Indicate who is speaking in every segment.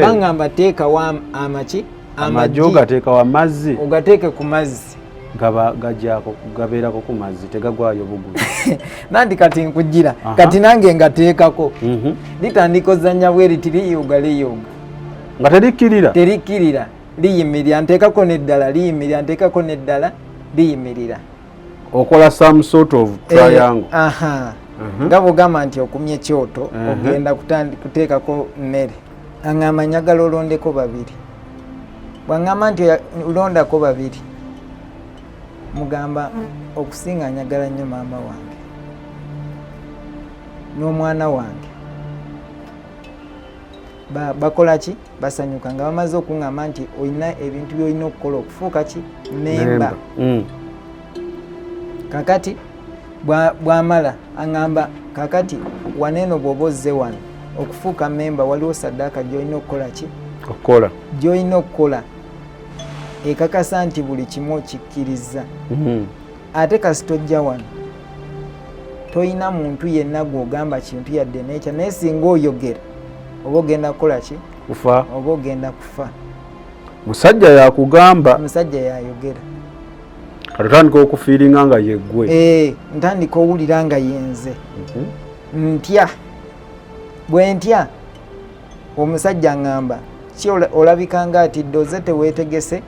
Speaker 1: bangamba teeka wa amaki
Speaker 2: amagi ogateeka wa mazzi
Speaker 1: ogateeke ku mazzi
Speaker 2: gajako gabeerako ku mazzi tegagwayo buguzi
Speaker 1: nandi kati nkujira kati nange ngateekako litandika ozannya bweriti liyoga nga terikirira liyimirira nteekako neddala liyimirira nteekako neddala liyimirira
Speaker 2: okola some sort of triangle
Speaker 1: nga bwogamba nti okumya ekyoto ogenda kuteekako mmere aŋŋamba njagala olondeko babiri bwaŋŋamba nti olondako babiri mugamba okusinga njagala nnyo maama wange n'omwana wange bakola ki basanyuka nga bamaze okuŋŋamba nti olina ebintu by'olina okukola okufuuka ki memba kakati bwamala aŋŋamba kakati waneeno bw'oba ozze wano okufuuka memba waliwo saddaaka gy'olina okukola ki gy'olina okukola ekakasa nti buli kimu okikkiriza ate kasi tojja wano toyina muntu yenna gw'ogamba kintu yadde nekya naye singa oyogera oba ogenda kukola ki
Speaker 2: kufa
Speaker 1: oba ogenda kufa
Speaker 2: musajja yakugamba
Speaker 1: musajja yayogera
Speaker 2: katutandika okufiiringa nga yeggwe
Speaker 1: ntandika owulira nga yenze ntya bwe ntya omusajja ŋŋamba ki olabika nga atidde oze teweetegese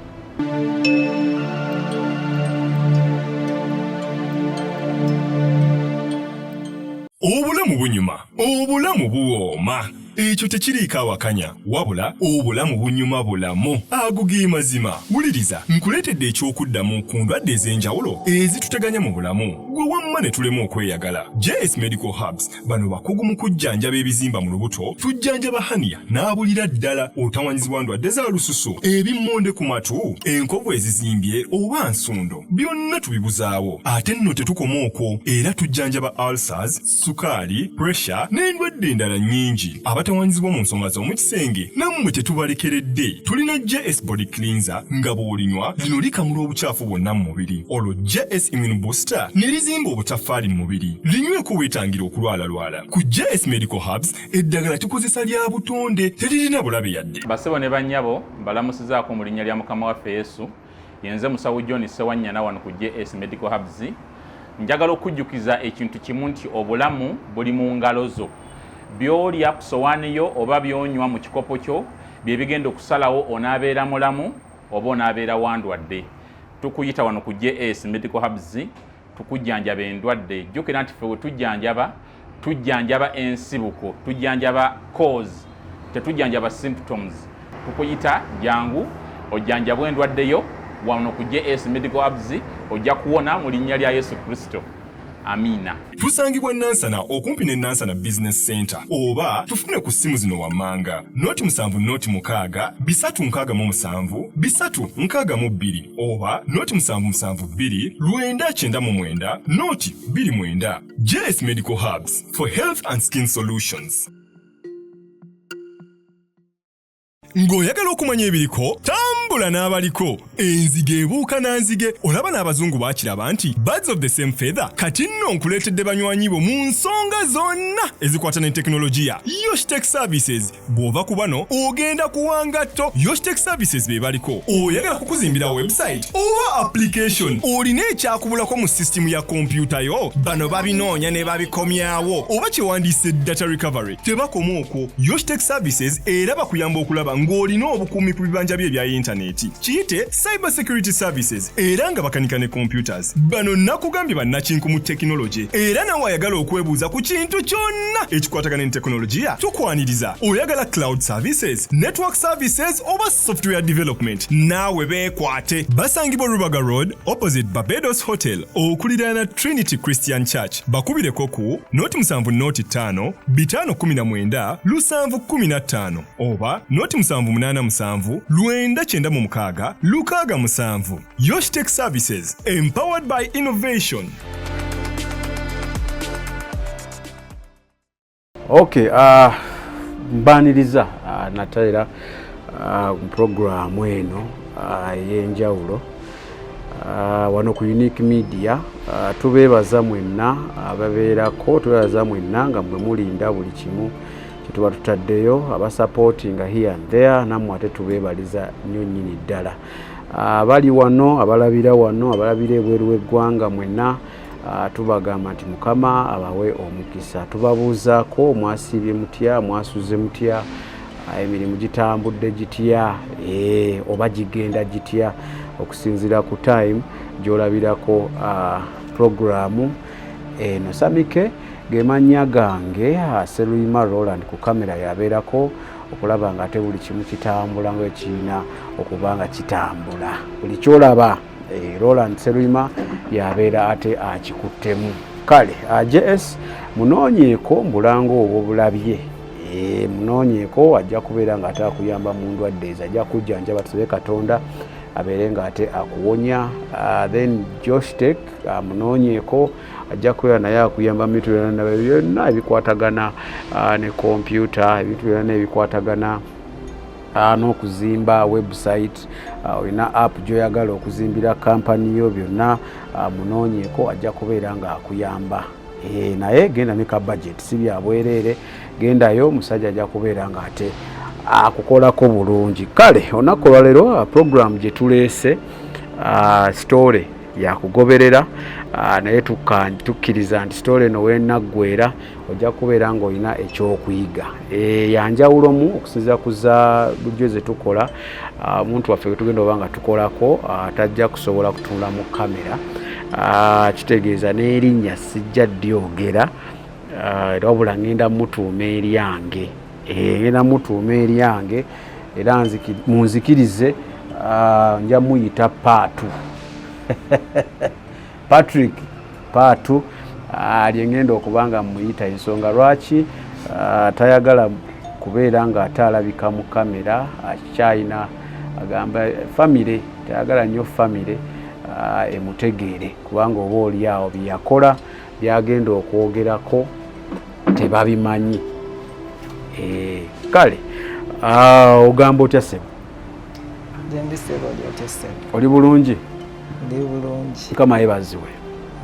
Speaker 3: obulamu bunyuma obulamu buwooma ekyo tekiriiko awakanya wabula obulamu bunyuma bulamu ago ge mazima wuliriza nkuleetedde ekyokuddamu ku ndwadde ez'enjawulo ezituteganya mu bulamu gwe wamma ne tulema okweyagala. JS Medical Hubs bano bakugu mu kujjanjaba ebizimba mu lubuto, tujjanjaba haniya n'abulira ddala otawanyizibwa ndwadde za lususu, ebimmonde ku matu, enkovu ezizimbye oba nsundo, byonna tubibuzaawo. Ate nno tetukoma okwo, era tujjanjaba ulcers, sukaali, pressure n'endwadde endala nnyingi. Abatawanyizibwa mu nsonga z'omukisenge nammwe tetubalekeredde. Tulina JS Body Cleanser nga bw'olinywa lino likamula obucaafu bwonna mu mubiri. Olwo JS Immune Booster ne lizimba obutaffaali mu mubiri. Linyweko weetangira okulwalalwala. Ku JS Medical Hubs eddagala tukozesa lya butonde teririna bulabe yadde.
Speaker 4: Basebo ne bannyabo mbalamusizaako mu linnya lya Mukama waffe Yesu. Yenze Musawo John Sewanyana wano ku JS Medical Hubs. Njagala okujjukiza ekintu kimu nti obulamu buli mu ngalo zo. Byolya ku sowaani yo oba byonywa mu kikopo kyo bye bigenda okusalawo onaabeera mulamu oba onaabeera wandwadde. Tukuyita wano ku JS Medical Hubs tukujjanjaba endwadde. Jjukira nti ffe we tujjanjaba ensibuko, tujjanjaba cause, tetujjanjaba symptoms. Tukuyita jangu ojjanjabwa endwadde yo wano ku JS Medical Hubs ojja kuwona mu linnya lya Yesu Kristo. Amina.
Speaker 3: Tusangibwa Nansana okumpi ne Nansana Business Center oba tufune ku simu zino wammanga noti 7 bisatu nkaga mu 7 bisatu nkaga mu 2 oba noti 772 lwenda chenda mu mwenda noti 29. JS Medical Hubs for health and skin solutions. Ng'oyagala okumanya ebiriko tambula n'abaliko enzige ebuuka na nzige olaba n'abazungu baakiraba nti birds of the same feather kati nno nkuleetedde banywanyi bo mu nsonga zonna ezikwata ne tekinologiya. Yoshtech Services bw'ova ku bano ogenda kuwanga tto. Yoshtech Services be baliko oyagala kukuzimbira website oba application olina ekyakubulako mu system ya kompyuta yo bano babinoonya ne babikomyawo oba kyewandiise data recovery tebakoma okwo. Yoshtech Services era bakuyamba okulaba ng'olina obukuumi ku bibanja bye ebya intaneti. Kiyite Cyber Security Services era nga bakanika ne computers. Bano nakugambye bannakinku mu tekinologi era nawe ayagala okwebuuza ku kintu kyonna ekikwatagana ne tekinologiya tukwaniriza. Oyagala cloud services, network services oba software development naawe beekwate. Basangibwa Rubaga Road opposite Barbados Hotel okuliraana Trinity Christian Church. Bakubireko ku noti 7 noti 5 519 715 oba noti 787 996 667. Yoshtech Services, empowered by innovation.
Speaker 2: Okay, mbaniriza natera programu eno y'enjawulo wano ku Unique Media. Tubeebaza mwenna ababeerako, tubeebaza mwenna nga mwe mulinda buli kimu tuba tutaddeyo abasupportinga here and there, nammwe ate tubeebaliza nnyo nnyini ddala. Abali wano, abalabira wano, abalabira ebweru w'eggwanga mwenna, tubagamba nti Mukama abawe omukisa. Tubabuuzaako mwasiibye mutya, mwasuze mutya, emirimu gitambudde gitya, oba gigenda gitya, okusinziira ku time gy'olabirako programu eno. Samike ge mannya gange, Sseruyima Roland ku kamera yabeerako okulaba nga ate buli kimu kitambula ng'ekiina okuba nga kitambula. Buli kyolaba Roland Sseruyima yabeera ate akikuttemu. Kale JS munoonyeeko mbulango obwo bulabye, munoonyeeko ajja kubeera nga ate akuyamba mu ndwadde ezo, ajja kujjanjaba, tusabe Katonda abeere nga ate akuwonya. Then Josh Tech munoonyeeko ajja kubeera naye akuyamba mu bintu byonna ebikwatagana ne kompyuta, ebintu byonna ebikwatagana n'okuzimba website, olina app gy'oyagala okuzimbira kampani yo, byonna munoonyeeko ajja kubeera nga akuyamba. Naye genda ne ka budget, si bya bwereere, gendayo, musajja ajja kubeera nga ate akukolako bulungi. Kale olunaku olwaleero program gye tuleese story yakugoberera, naye tukkiriza nti story eno weenaggwera ojja kubeera ng'olina ekyokuyiga. Yanjawulo mu okusinziira ku za bulijjo ze tukola, omuntu waffe gwe tugenda oba nga tukolako tajja kusobola kutunula mu kamera, kitegeeza n'erinnya sijja dyogera, era wabula ngenda mutuuma eryange, ngenda mutuuma eryange, era munzikirize nja muyita Paatu. Patrick Paatu lyengenda okubanga muyita. Ensonga lwaki tayagala kubeera nga ate alabika mu kamera, akyayina agamba famire, tayagala nnyo famire emutegeere, kubanga oba oli awo byeyakola byagenda okwogerako tebabimanyi. Kale ogamba otya ssebo? Oli bulungi?
Speaker 1: Ndi bulungi.
Speaker 2: Mukama yeebazibwe.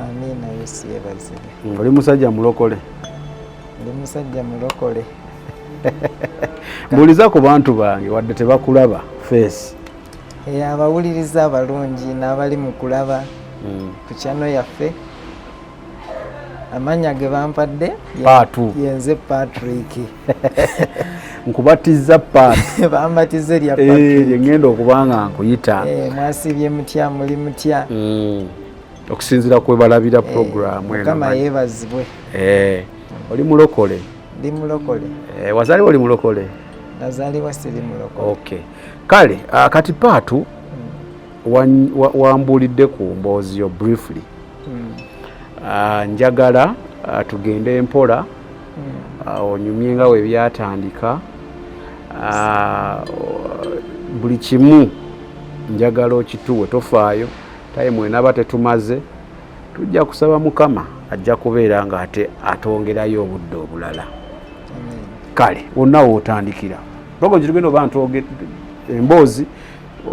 Speaker 1: Amiina, Yesu yeebazibwe.
Speaker 2: Oli musajja mulokole?
Speaker 1: Ndi musajja mulokole.
Speaker 2: Mbuuliza ku bantu bange wadde tebakulaba face.
Speaker 1: Abawuliriza abalungi n'abali mu kulaba ku channel yaffe, amanya ge bampadde
Speaker 2: Paatu.
Speaker 1: Yenze Patrick.
Speaker 2: Nkubatiza Paatu.
Speaker 1: Bambatize lya Patrick.
Speaker 2: Ngenda okubanga nkuyita.
Speaker 1: Mwasibye mutya, muli mutya.
Speaker 2: Okusinziira kwe balabira programu eno.
Speaker 1: Mukama yeebazibwe.
Speaker 2: Oli mulokole?
Speaker 1: Ndi mulokole.
Speaker 2: Wazaalibwa oli mulokole?
Speaker 1: Nazaalibwa siri mulokole.
Speaker 2: Okay. Kale kati Paatu wambuulidde ku mboozi yo briefly. Njagala tugende empola, onyumye nga we byatandika, buli kimu njagala okituwe, tofaayo, time enaba tetumaze, tujja kusaba Mukama ajja kubeera nga ate atongerayo obudde obulala. Kale wonna wootandikira logo girugenda oba ntoge emboozi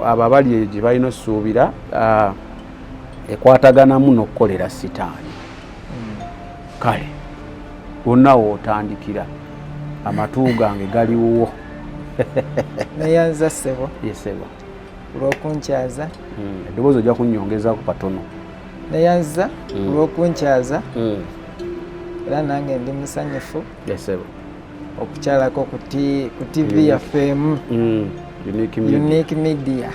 Speaker 2: abo abali gye balina osuubira ekwataganamu n'okukolera Sitaani. Kale wonna wootandikira, amatu gange galiwo.
Speaker 1: Neyanza ssebo.
Speaker 2: Yesebo
Speaker 1: olw'okunkyaza.
Speaker 2: Eddoboozi ojja kunnyongezaako katono.
Speaker 1: Neyanza olw'okunkyaza, era nange ndi musanyufu.
Speaker 2: Yesebo
Speaker 1: okukyalako ku TV yaffe Unique Media.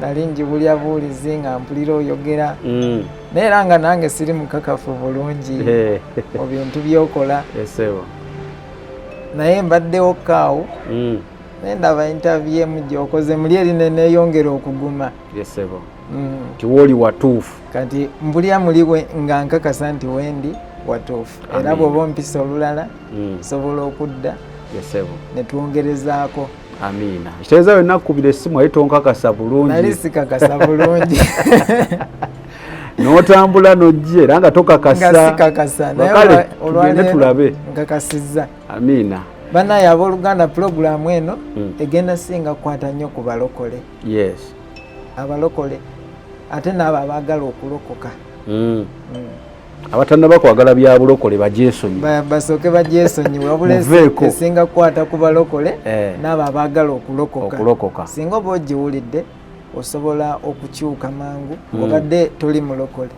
Speaker 1: Nali njibulya buulizi nga mpulira oyogera, naye era nga nange siri mukakafu bulungi mu bintu byokola.
Speaker 2: Yesebo
Speaker 1: naye mbaddewo kaawo, naye ndaba interview emu gy'okoze muli erina neeyongera okuguma.
Speaker 2: Yesebo tiwoli watuufu,
Speaker 1: kati mbulya muliwe nga nkakasa nti wendi watuufu, era bw'oba ompisa olulala sobola okudda ne twongerezaako.
Speaker 2: Amiina. Kitegeeza we nakukubira essimu aye tonkakasa bulungi.
Speaker 1: Nali sikakasa bulungi.
Speaker 2: N'otambula n'ojja era nga tokakasa.
Speaker 1: Nga sikakasa.
Speaker 2: Naye tugende tulabe.
Speaker 1: Nkakasizza.
Speaker 2: Amiina.
Speaker 1: Banaye abooluganda pulogulaamu eno egenda singa kukwata nnyo ku balokole.
Speaker 2: Yes.
Speaker 1: Abalokole ate n'abo abaagala okulokoka.
Speaker 2: abatannaba kwagala bya bulokole bajesonyi
Speaker 1: basooke bajesonyi wabula esinga kukwata ku balokole n'abo abaagala okulokoka singa oba ogiwulidde osobola okukyuka mangu obadde toli mulokole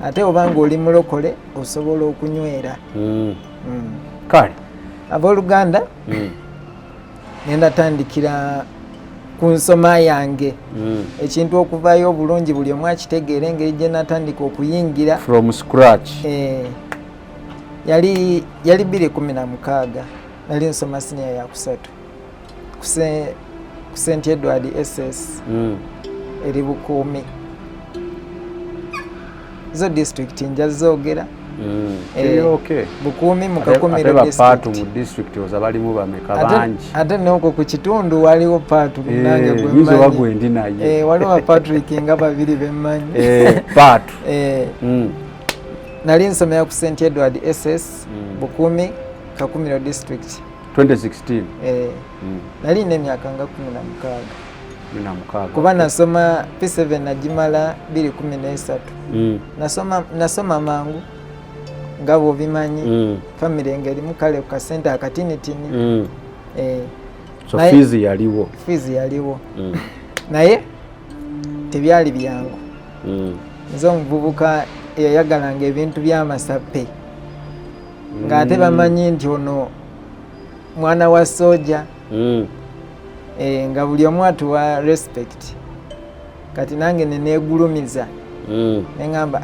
Speaker 1: ate obanga oli mulokole osobola okunywera
Speaker 2: kale
Speaker 1: abooluganda ngenda tandikira ku nsoma yange ekintu okuvaayo obulungi buli omu akitegeera engeri gye natandika okuyingira
Speaker 2: from scratch
Speaker 1: yali 2016 nali nsoma siniya yakusatu ku St Edward SS eri Bukuumi zo district nja zoogera Bukuumi mu Kakomero
Speaker 2: district ozabalimu bameka bangi
Speaker 1: ate n'okwo ku kitundu waliwo paatu nange gwemanyi waliwo Patrick nga babiri bemmanyi
Speaker 2: paatu
Speaker 1: nali nsomera ku St Edward SS Bukuumi Kakomero district
Speaker 2: 2016
Speaker 1: nali n'emyaka nga 16 kuba nasoma P7 nagimala 2013 nasoma mangu nga bwobimanyi family engerimu kale ku kasente akatinitini
Speaker 2: so fizi
Speaker 1: yaliwo naye tebyali byangu nze omuvubuka eyayagalanga ebintu by'amasappe ng'ate bamanyi nti ono mwana wa soja nga buli omu atuwa respect kati nange neneegulumiza neŋŋamba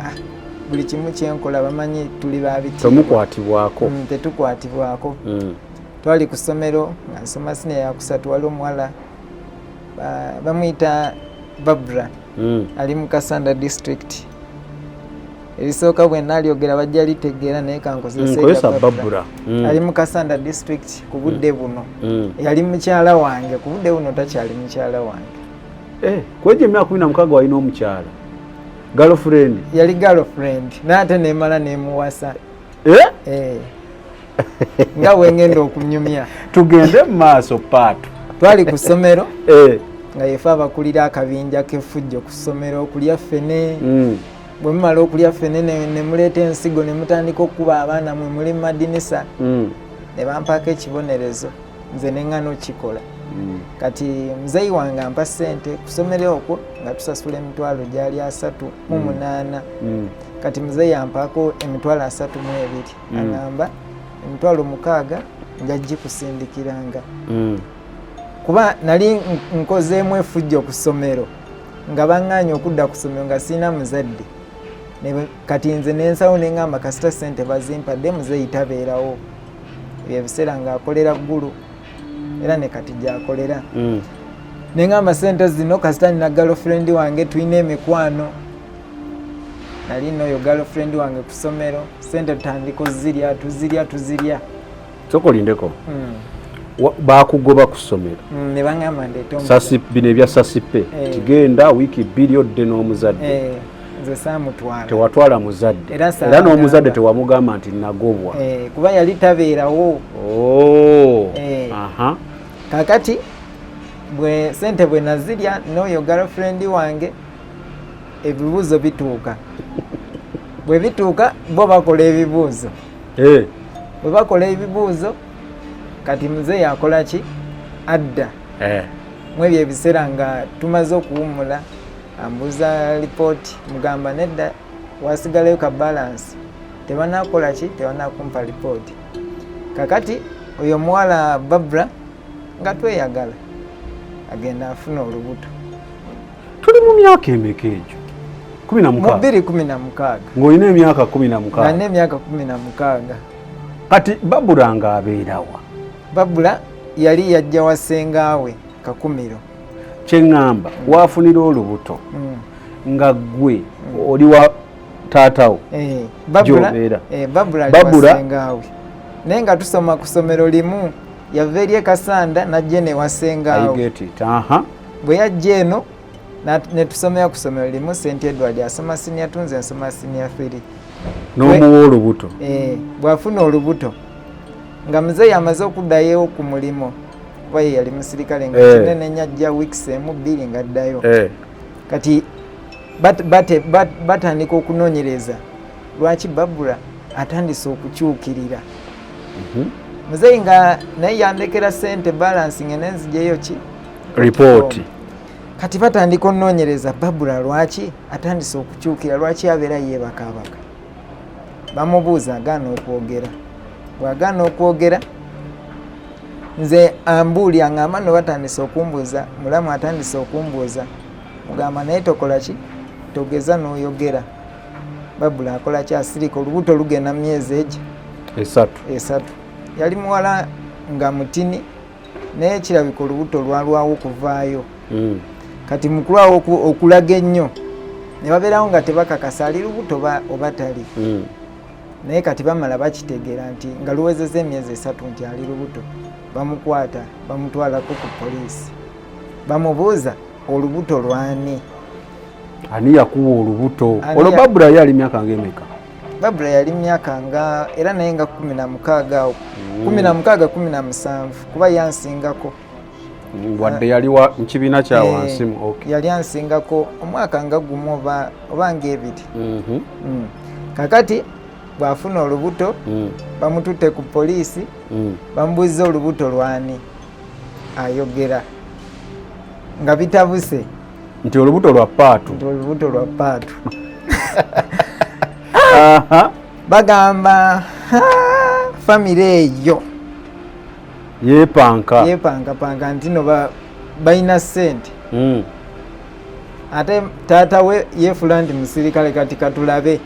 Speaker 1: buli kimu kyenkola bamanyi tuli
Speaker 2: babitemukwatibwako
Speaker 1: tetukwatibwako twali ku ssomero nga nsoma siniya yakusatu wali omuwala bamuyita Babra ali mu Kasanda district erisooka bwe nalyogera bajja litegeera naye kankozesa
Speaker 2: Babra
Speaker 1: ali mu Kasanda district ku budde buno yali mukyala wange ku budde buno takyali mukyala wange
Speaker 2: kwejo emyaka 16 walina omukyala girlfriend
Speaker 1: yali girlfriend n'ate nemala nemuwasa nga wengenda okunyumya
Speaker 2: tugende mu maaso paatu
Speaker 1: twali ku ssomero nga yefe abakulira akabinja k'effujjo ku ssomero okulya ffene bwe mumala okulya ffene ne muleeta ensigo ne mutandika okukuba abaana mwe muli mu madinisa ne bampaako ekibonerezo nze ne ŋŋana okikola kati muzeyi wange ampa ssente ku ssomero okwo nga tusasula emitwalo gyali 38 kati muzeyi ampaako emitwalo 32 aŋŋamba emitwalo 6 nga gikusindikiranga kuba nali nkozeemu effujjo ku ssomero nga baŋŋaanya okudda ku ssomero nga sirina muzadde kati nze nensawo neŋŋamba kasita ssente bazimpadde muzeyi tabeerawo ebyo ebiseera ng'akolera ggulu era ne kati gy'akolera neŋŋamba ssente zino kasita nina girlfriend wange tulina emikwano nali n'oyo girlfriend wange ku ssomero ssente tutandika tuzirya
Speaker 2: sokolindeko bakugoba ku ssomero
Speaker 1: ne baŋŋamba ndeeta
Speaker 2: bino ebya sasipe kigenda wiiki 2 odde n'omuzadde
Speaker 1: nze saamutwala
Speaker 2: tewatwala muzadde era n'omuzadde tewamugamba nti nagobwa
Speaker 1: kuba yali tabeerawo kakati bwe ssente bwe nazirya n'oyo girlfriend wange ebibuuzo bituuka bwe bituuka bo bakola ebibuuzo bwe bakola ebibuuzo kati muzeeyi akola ki adda mu ebyo ebiseera nga tumaze okuwumula ambuza lipooti mugamba nedda wasigalayo ka balansi tebanakola ki tebanakumpa lipooti kakati oyo muwala Babra nga tweyagala agenda afuna olubuto
Speaker 2: tuli mu myaka emeka egyo
Speaker 1: 2016
Speaker 2: ng'olina emyaka 16
Speaker 1: nga n'emyaka 16
Speaker 2: kati Babura ng'abeerawa
Speaker 1: Babura yali yajja wa ssengaawe Kakumiro
Speaker 2: kyeŋŋamba waafunira olubuto nga gwe oli wa taatawo
Speaker 1: Babura ali wa ssengaawe naye nga tusoma ku ssomero limu yava eri Kasanda najja ne wa ssengaawe bwe yajja eno ne tusomera ku ssomero limu St Edward asoma senior 2 nze nsoma senior 3
Speaker 2: n'omuwa olubuto
Speaker 1: bw'afuna olubuto nga muzeeyi amaze okuddayo ku mulimu kuba ye yali musirikale nga kinene nyajja weeks emu 2 ng'addayo kati batandika okunoonyereza lwaki Babula atandise okukyukirira. Muzeeyi nga naye yandekera Ssente balance ngene nzijeyo ki
Speaker 2: report.
Speaker 1: Kati batandika onoonyereza Babula lwaki atandise okukyukira, lwaki abeera yeebakaabaka. Bamubuuza agaana okwogera. Bw'agaana okwogera nze ambuuli aŋŋamba no batandise okumbuuza, mulamu atandise okumbuuza, mugamba naye tokola ki, togeza n'oyogera. Babula akola ki, asirika olubuto lugenda mu myezi egi esatu. Yali muwala nga mutini naye kirabika olubuto lwalwawo okuvaayo. Kati mukulwawo okulaga ennyo ne babeerawo nga tebakakasa ali lubuto oba tali. Naye kati bamala bakitegeera nti nga luwezezza emyezi 3 nti ali lubuto, bamukwata bamutwalako ku poliisi. Bamubuuza olubuto lwani?
Speaker 2: Ani yakuwa olubuto? Olwo Babula yali myaka ng'emeka?
Speaker 1: Babula yali myaka nga era naye nga 16 awo 17 kuba yansingako.
Speaker 2: Wadde yali mu kibiina kya wansi.
Speaker 1: Yali ansingako omwaka nga gumu oba ng'ebiri. Kakati bw'afuna olubuto bamututte ku poliisi bamubuuza olubuto lwani, ayogera nga bitabuse
Speaker 2: nti olubuto lwa Paatu.
Speaker 1: Bagamba famire eyo yeepanka nti no balina Ssente. Ate taata we yeefula nti musirikale, kati katulabe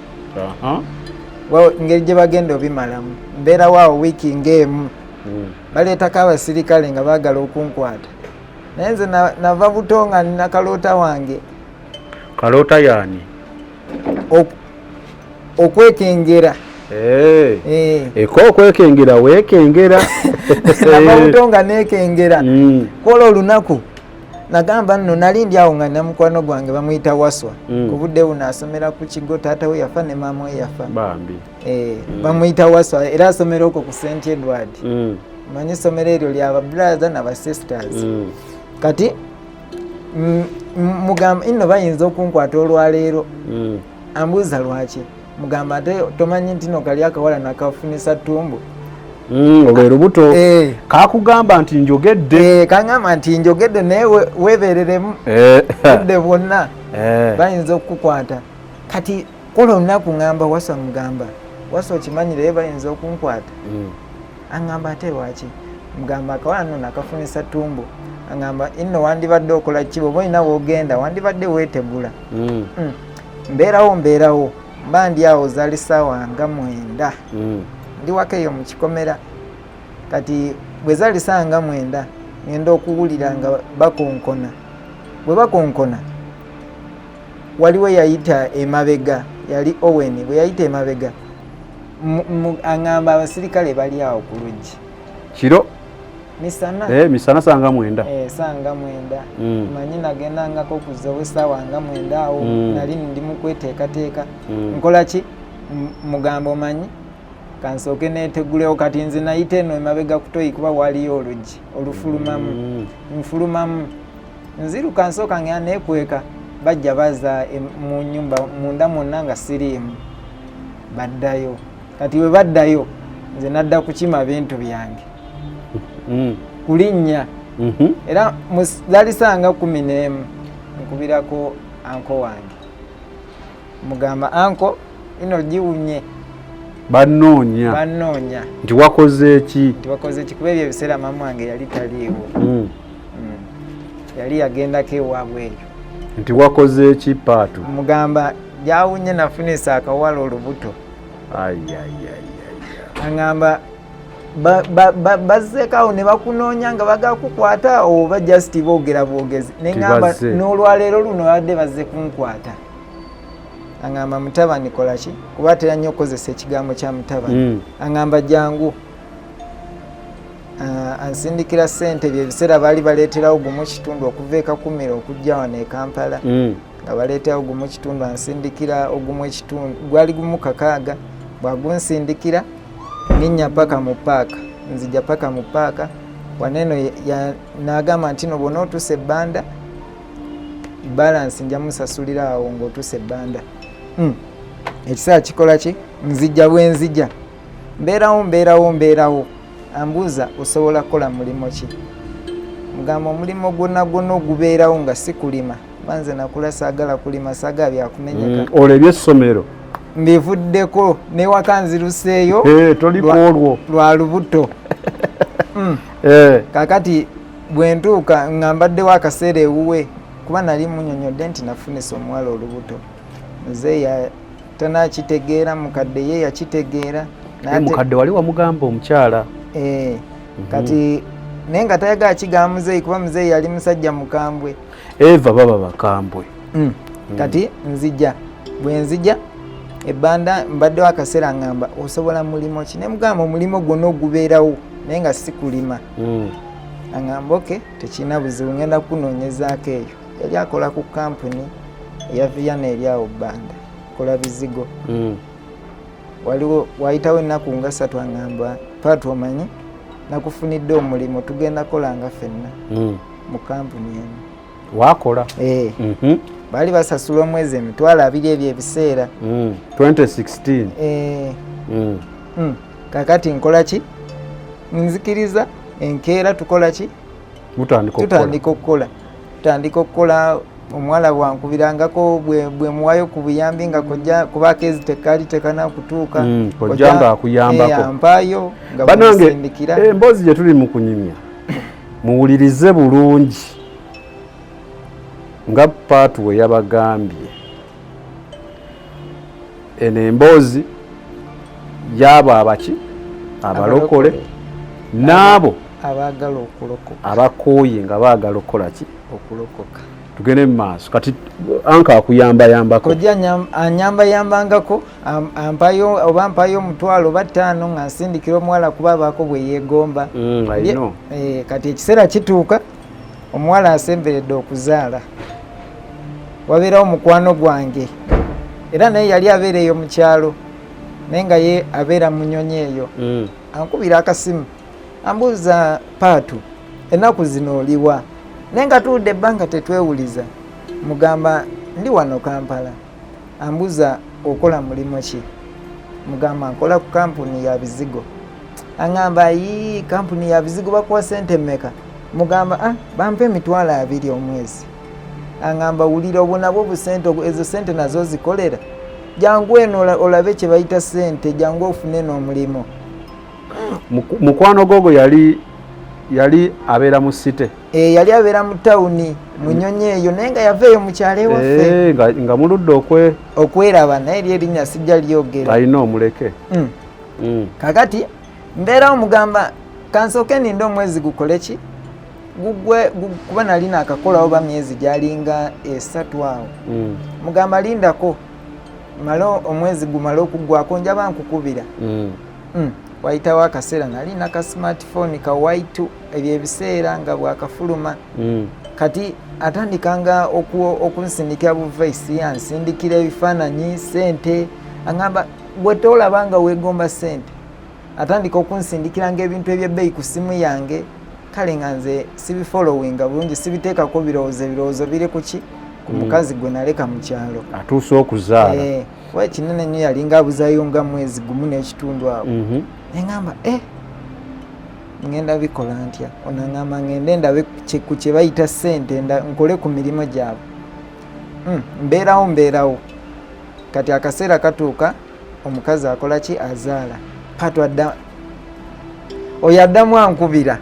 Speaker 1: ngeri gye bagenda obimalamu. Mbeerawo awo wiiki ng'emu baleetako abasirikale nga baagala okunkwata, naye nze nava buto nga nina kaloota wange.
Speaker 2: Kaloota yaani?
Speaker 1: Okwekengera.
Speaker 2: Eko okwekengera weekengera.
Speaker 1: Nava buto nga neekengera. Kola olunaku nagamba nno nali ndi awo nga namukwano gwange bamuyita Waswa. Ku budde buno asomera ku kigo, taata we yafa ne maama we yafa. Bamuyita Waswa era asomera okwo ku St Edward. Manyi somero eryo lyaba brother n'aba sisters. Kati mugamba inno bayinza okunkwata olwaleero. Ambuuza lwaki, mugamba ate tomanyi nti no kali akawala nakafunisa ttumbu.
Speaker 2: Olwo lubuto kakugamba nti njogedde.
Speaker 1: Kaŋŋamba nti njogedde naye weebereremu budde bwonna bayinza okukukwata. Kati kola olunaku ŋŋamba Waswa, mugamba Waswa okimanyire bayinza okunkwata. Aŋŋamba ate lwaki, mugamba akawala nno nakafunisa ttumbu. Aŋŋamba inno wandibadde okola ki, bw'oba olina w'ogenda wandibadde weetegula. Mbeerawo mba ndi awo zaali ssaawa nga 9 ndi waka eyo mu kikomera. Kati bwe zaali ssaawa nga 9 ngenda okuwulira nga bakonkona. Bwe bakonkona waliwo yayita emabega, yali Owen. Bwe yayita emabega aŋŋamba abasirikale bali awo ku luggi
Speaker 2: kiro
Speaker 1: misana.
Speaker 2: Misana sanga 9.
Speaker 1: Sanga 9. Manyi nagendangako kuzawo essaawa nga 9 awo. Nali ndi mu kweteekateeka. Nkola ki, mugamba omanyi kansooke neetegulewo. Kati nze nayita eno emabega kutoyi kuba waliyo oluggi olufulumamu. Nfulumamu nziruka nsooka nga neekweka, bajja baza mu nnyumba munda mwonna nga siriimu. Baddayo. Kati we baddayo nze nadda kukima bintu byange kulinnya. Era zaali ssaawa nga 11 nkubirako anko wange, mugamba anko ino giwunye. Bannoonya
Speaker 2: nti wakoze ki?
Speaker 1: Kuba ebyo ebiseera maama wange yali taliiwo. Yali yagendako ewaabwe eyo.
Speaker 2: Nti wakoze ki Paatu?
Speaker 1: Mugamba gyawunye nafunisa akawala olubuto. Aŋŋamba bazzeekawo ne bakunoonya nga bagakukwata oba just boogera bwogezi. Neŋŋamba n'olwaleero luno badde bazze kunkwata. Aŋŋamba mutabani kola ki, kuba atera nnyo okukozesa ekigambo kya mutabani. Aŋŋamba jangu ansindikira Ssente. Ebyo ebiseera baali baleeterawo gumu kitundu okuva e Kakumiro okujja wano e Kampala. Nga baleeterawo gumu kitundu, ansindikira ogumu ekitundu, gwali gumu 6. Bwagunsindikira ninnya paka mu paaka, nzija paka mu paaka. Waneno n'agamba nti no bw'ona otuuse ebbanda balance nja musasulira awo ng'otuuse ebbanda. ekiseera kikola ki nzija bwenzija mbeerawo ambuuza osobola kukola mulimo ki mugamba omulimo gwonna ogubeerawo nga si kulima banze nakula saagala kulima saagala byakumenyeka
Speaker 2: olebye essomero
Speaker 1: mbivuddeko newaka nziruseeyo
Speaker 2: tolikwolwo
Speaker 1: lwa lubuto kakati bwentuuka nga mbaddewo akaseera ewuwe kuba nali munyonyodde nti nafunisa omuwala olubuto muzeeyi tanakitegeera mukadde ye yakitegeera
Speaker 2: mukadde wali wamugamba omukyala
Speaker 1: kati naye nga tayagala kigamba muzeeyi kuba muzeeyi yali musajja mukambwe
Speaker 2: eva baba bakambwe
Speaker 1: kati nzija bwenzija ebbanda mbaddewo akaseera ngamba osobola mulimo ki ne mugamba omulimo gwonna ogubeerawo naye nga si kulima agamba oke tekirina buzibu ngenda kunoonyezaako eyo yali akola ku kampuni eya viyana eri awo bbanda kola bizigo waliwo wayitawo ennaku nga 3 agamba paatu omanyi nakufunidde omulimo tugenda kolanga ffenna mu kampuni eno
Speaker 2: wakola
Speaker 1: baali basasula omwezi emitwalo 2 ebyo ebiseera
Speaker 2: 2016
Speaker 1: kakati nkola ki nzikiriza enkeera tukola ki tutandika okukola omuwala bwankubirangako bwe muwayo ku buyambi nga kuba akeezi tekaali tekana kutuuka
Speaker 2: ojjanga akuyambako
Speaker 1: yampaayo nga
Speaker 2: bamusindikira emboozi gye tuli mu kunyumya muwulirize bulungi nga paatu we yabagambye eno emboozi y'abo abaki abalokole n'abo
Speaker 1: abaagala okulokoka
Speaker 2: abakooye nga baagala okukola ki
Speaker 1: okulokoka
Speaker 2: tugende mu maaso kati anka akuyambayambako
Speaker 1: kojja anyambayambangako ampayo oba mpayo omutwalo oba 5 nga nsindikira omuwala kuba abaako bwe yeegomba kati ekiseera kituuka omuwala asemberedde okuzaala wabeerawo mukwano gwange era naye yali abeera eyo mu kyalo naye nga ye abeera mu nyonyi eyo ankubira akasimu ambuuza paatu ennaku zino oliwa naye nga tuwudde ebbanga tetwewuliza mugamba ndi wano Kampala ambuuza okola mulimo ki mugamba nkola ku kampuni ya bizigo aŋŋamba yi kampuni ya bizigo bakuwa ssente mmeka mugamba bampa emitwalo 2 omwezi aŋŋamba wulira obwo nabwo busente ezo ssente nazo zikolera jangu eno olabe kye bayita ssente jangu ofune n'omulimo
Speaker 2: mukwano gogo yali abeera mu site
Speaker 1: yali abeera mu tawuni mu nyonyi eyo naye nga yaveeyo mu kyalo ewaffe
Speaker 2: nga muludde
Speaker 1: okweraba naye eri erinnya sijja lyogera
Speaker 2: alina omuleke
Speaker 1: kakati mbeerawo mugamba kansooke ninde omwezi gukole ki kuba nali naakakolawo ba myezi gyalinga 3 awo mugamba lindako male omwezi gumale okuggwako njaba nkukubira wayitawo akaseera nali naka smartphone ka waitu ebyo ebiseera nga bwakafuluma kati atandikanga okunsindikira buvaisi yansindikira ebifaananyi ssente aŋŋamba bwe toolabanga weegomba ssente atandika okunsindikiranga ebintu ebyebbeeyi ku simu yange kale nga nze sibifollowinga bulungi sibiteekako birowoozo biri ku ki ku mukazi gwe naleka mu kyalo
Speaker 2: atuuse okuzaala
Speaker 1: kuba ekinene nnyo yalinga abuzayo nga mwezi gumu n'ekitundu awo neŋŋamba ngenda bikola ntya onaŋŋamba ngende ndabe ku kye bayita ssente nkole ku mirimu gyabwe mbeerawo kati akaseera katuuka omukazi akola ki azaala paatu oyo addamu ankubira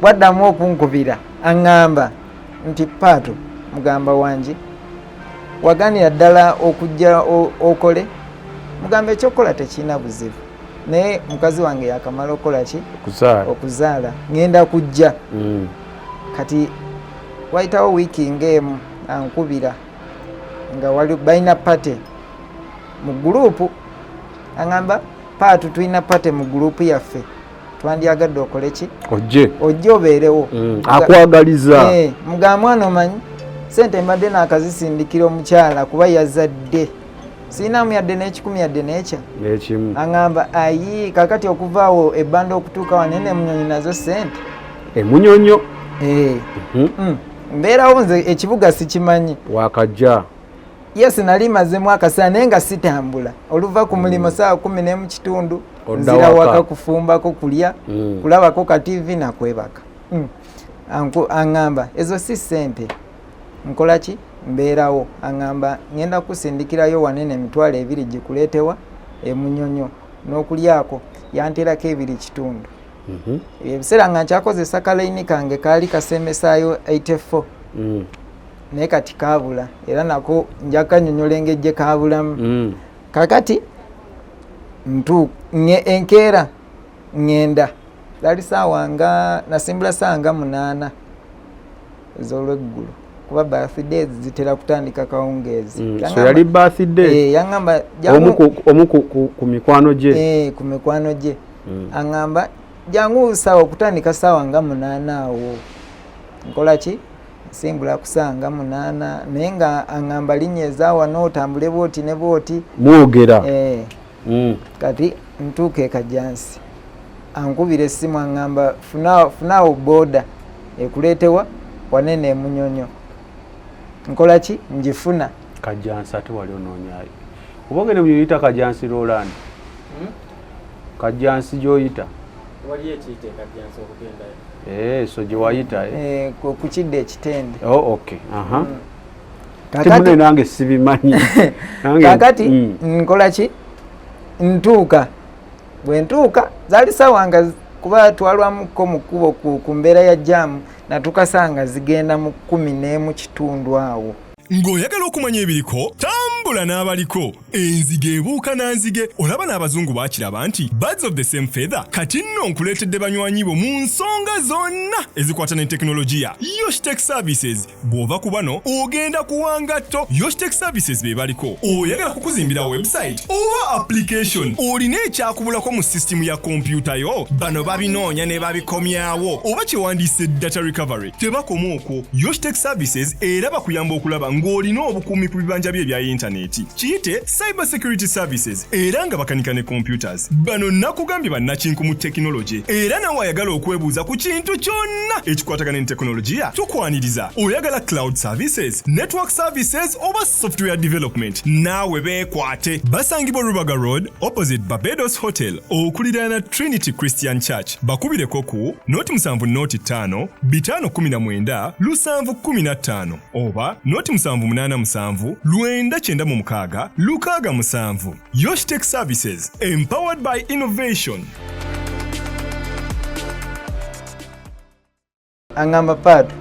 Speaker 1: bwaddamu okunkubira aŋŋamba nti paatu mugamba wangi waganira ddala okujja okole mugamba ekyokukola tekirina buzibu naye mukazi wange yakamala okukola ki okuzaala ngenda kujja kati wayitawo wiiki ng'emu ankubira nga wali balina pate mu gurupu aŋŋamba paatu tulina pate mu gurupu yaffe twandyagadde okole ki ojje obeerewo
Speaker 2: akwagaliza
Speaker 1: mugamba mwana omanyi ssente mbadde naakazisindikira omukyala kuba yazadde siinamu yadde n'ekikumi yadde n'ekya aŋŋamba ayi kakati okuvaawo ebbanda okutuuka wanene munyonyi nazo ssente
Speaker 2: emunyonyo
Speaker 1: mbeerawo nze ekibuga sikimanyi
Speaker 2: wakajja
Speaker 1: yes nali mazemu akaseera naye nga sitambula oluva ku mulimo saa 10:30 nzira waka kufumbako kulya kulabako ka TV nakwebaka aŋŋamba ezo si ssente nkola ki mbeerawo aŋŋamba ŋŋenda kusindikirayo wanene emitwalo 2 gikuleetewa emunyonyo n'okulyako yanterako 2.5 ebiseera nga nkyakozesa kalayini kange kaali kasemesaayo 84 naye kati kaabula era nako nja kanyonyola engejje kaabulamu kakati enkeera ŋŋenda zali saawa nga nasimbula saawa nga 8 ez'olweggulu kuba birthdays zitera kutandika kawungeezi
Speaker 2: so yali birthday
Speaker 1: yaŋŋamba
Speaker 2: omu ku mikwano gye
Speaker 1: ku mikwano gye aŋŋamba jangu saawa okutandika saawa nga 8 awo nkola ki nsimbula ku saawa nga 8 naye nga aŋŋamba linnya wano otambule bwoti ne bwoti
Speaker 2: mwogera
Speaker 1: kati ntuuka ekajansi ankubira essimu aŋŋamba funawo booda ekuleetewa wanene emunyonyo nkola ki njifuna
Speaker 2: kajansi ate wali onoonyayo oba ogende muyoyita kajansi Roland kajansi gyoyita
Speaker 5: wali ekiyite kajansi okugendayo
Speaker 2: so gye wayita
Speaker 1: ku kidde ekitende
Speaker 2: okay kakati nange sibimanyi
Speaker 1: kakati nkola ki ntuuka bwe ntuuka zaali saawa nga kuba twalwamuko mu kkubo ku mbeera ya jaamu natukasanga zigenda mu 11 awo
Speaker 3: ng'oyagala okumanya ebiriko tambula n'abaliko enzige ebuuka na nzige olaba n'abazungu baakiraba nti birds of the same feather kati nno nkuleetedde banywanyi bo mu nsonga zonna ezikwata ne tekinologiya Yoshitech Services bw'ova ku bano ogenda kuwangatto Yoshitech Services be baliko oyagala kukuzimbira website oba application olina ekyakubulako mu sisitimu ya kompyuta yo bano babinoonya ne babikomyawo oba kyewandiise data recovery tebakoma okwo Yoshitech Services era bakuyamba okulaba ng'olina obukuumi ku bibanja bye ebya intaneti kiyite cyber security services era nga bakanika ne computers bano nakugambye bannakinku mu tekinologi era nawe ayagala okwebuuza ku kintu kyonna ekikwatagana ne tekinologiya tukwaniriza oyagala cloud services network services oba software development naawe beekwate basangibwa Rubaga Road opposite Barbados Hotel okuliraana Trinity Christian Church bakubireko ku noti 7 noti 5 519 715 oba noti 787 996 667 Yoshitech Services empowered by innovation.
Speaker 1: Angamba Paatu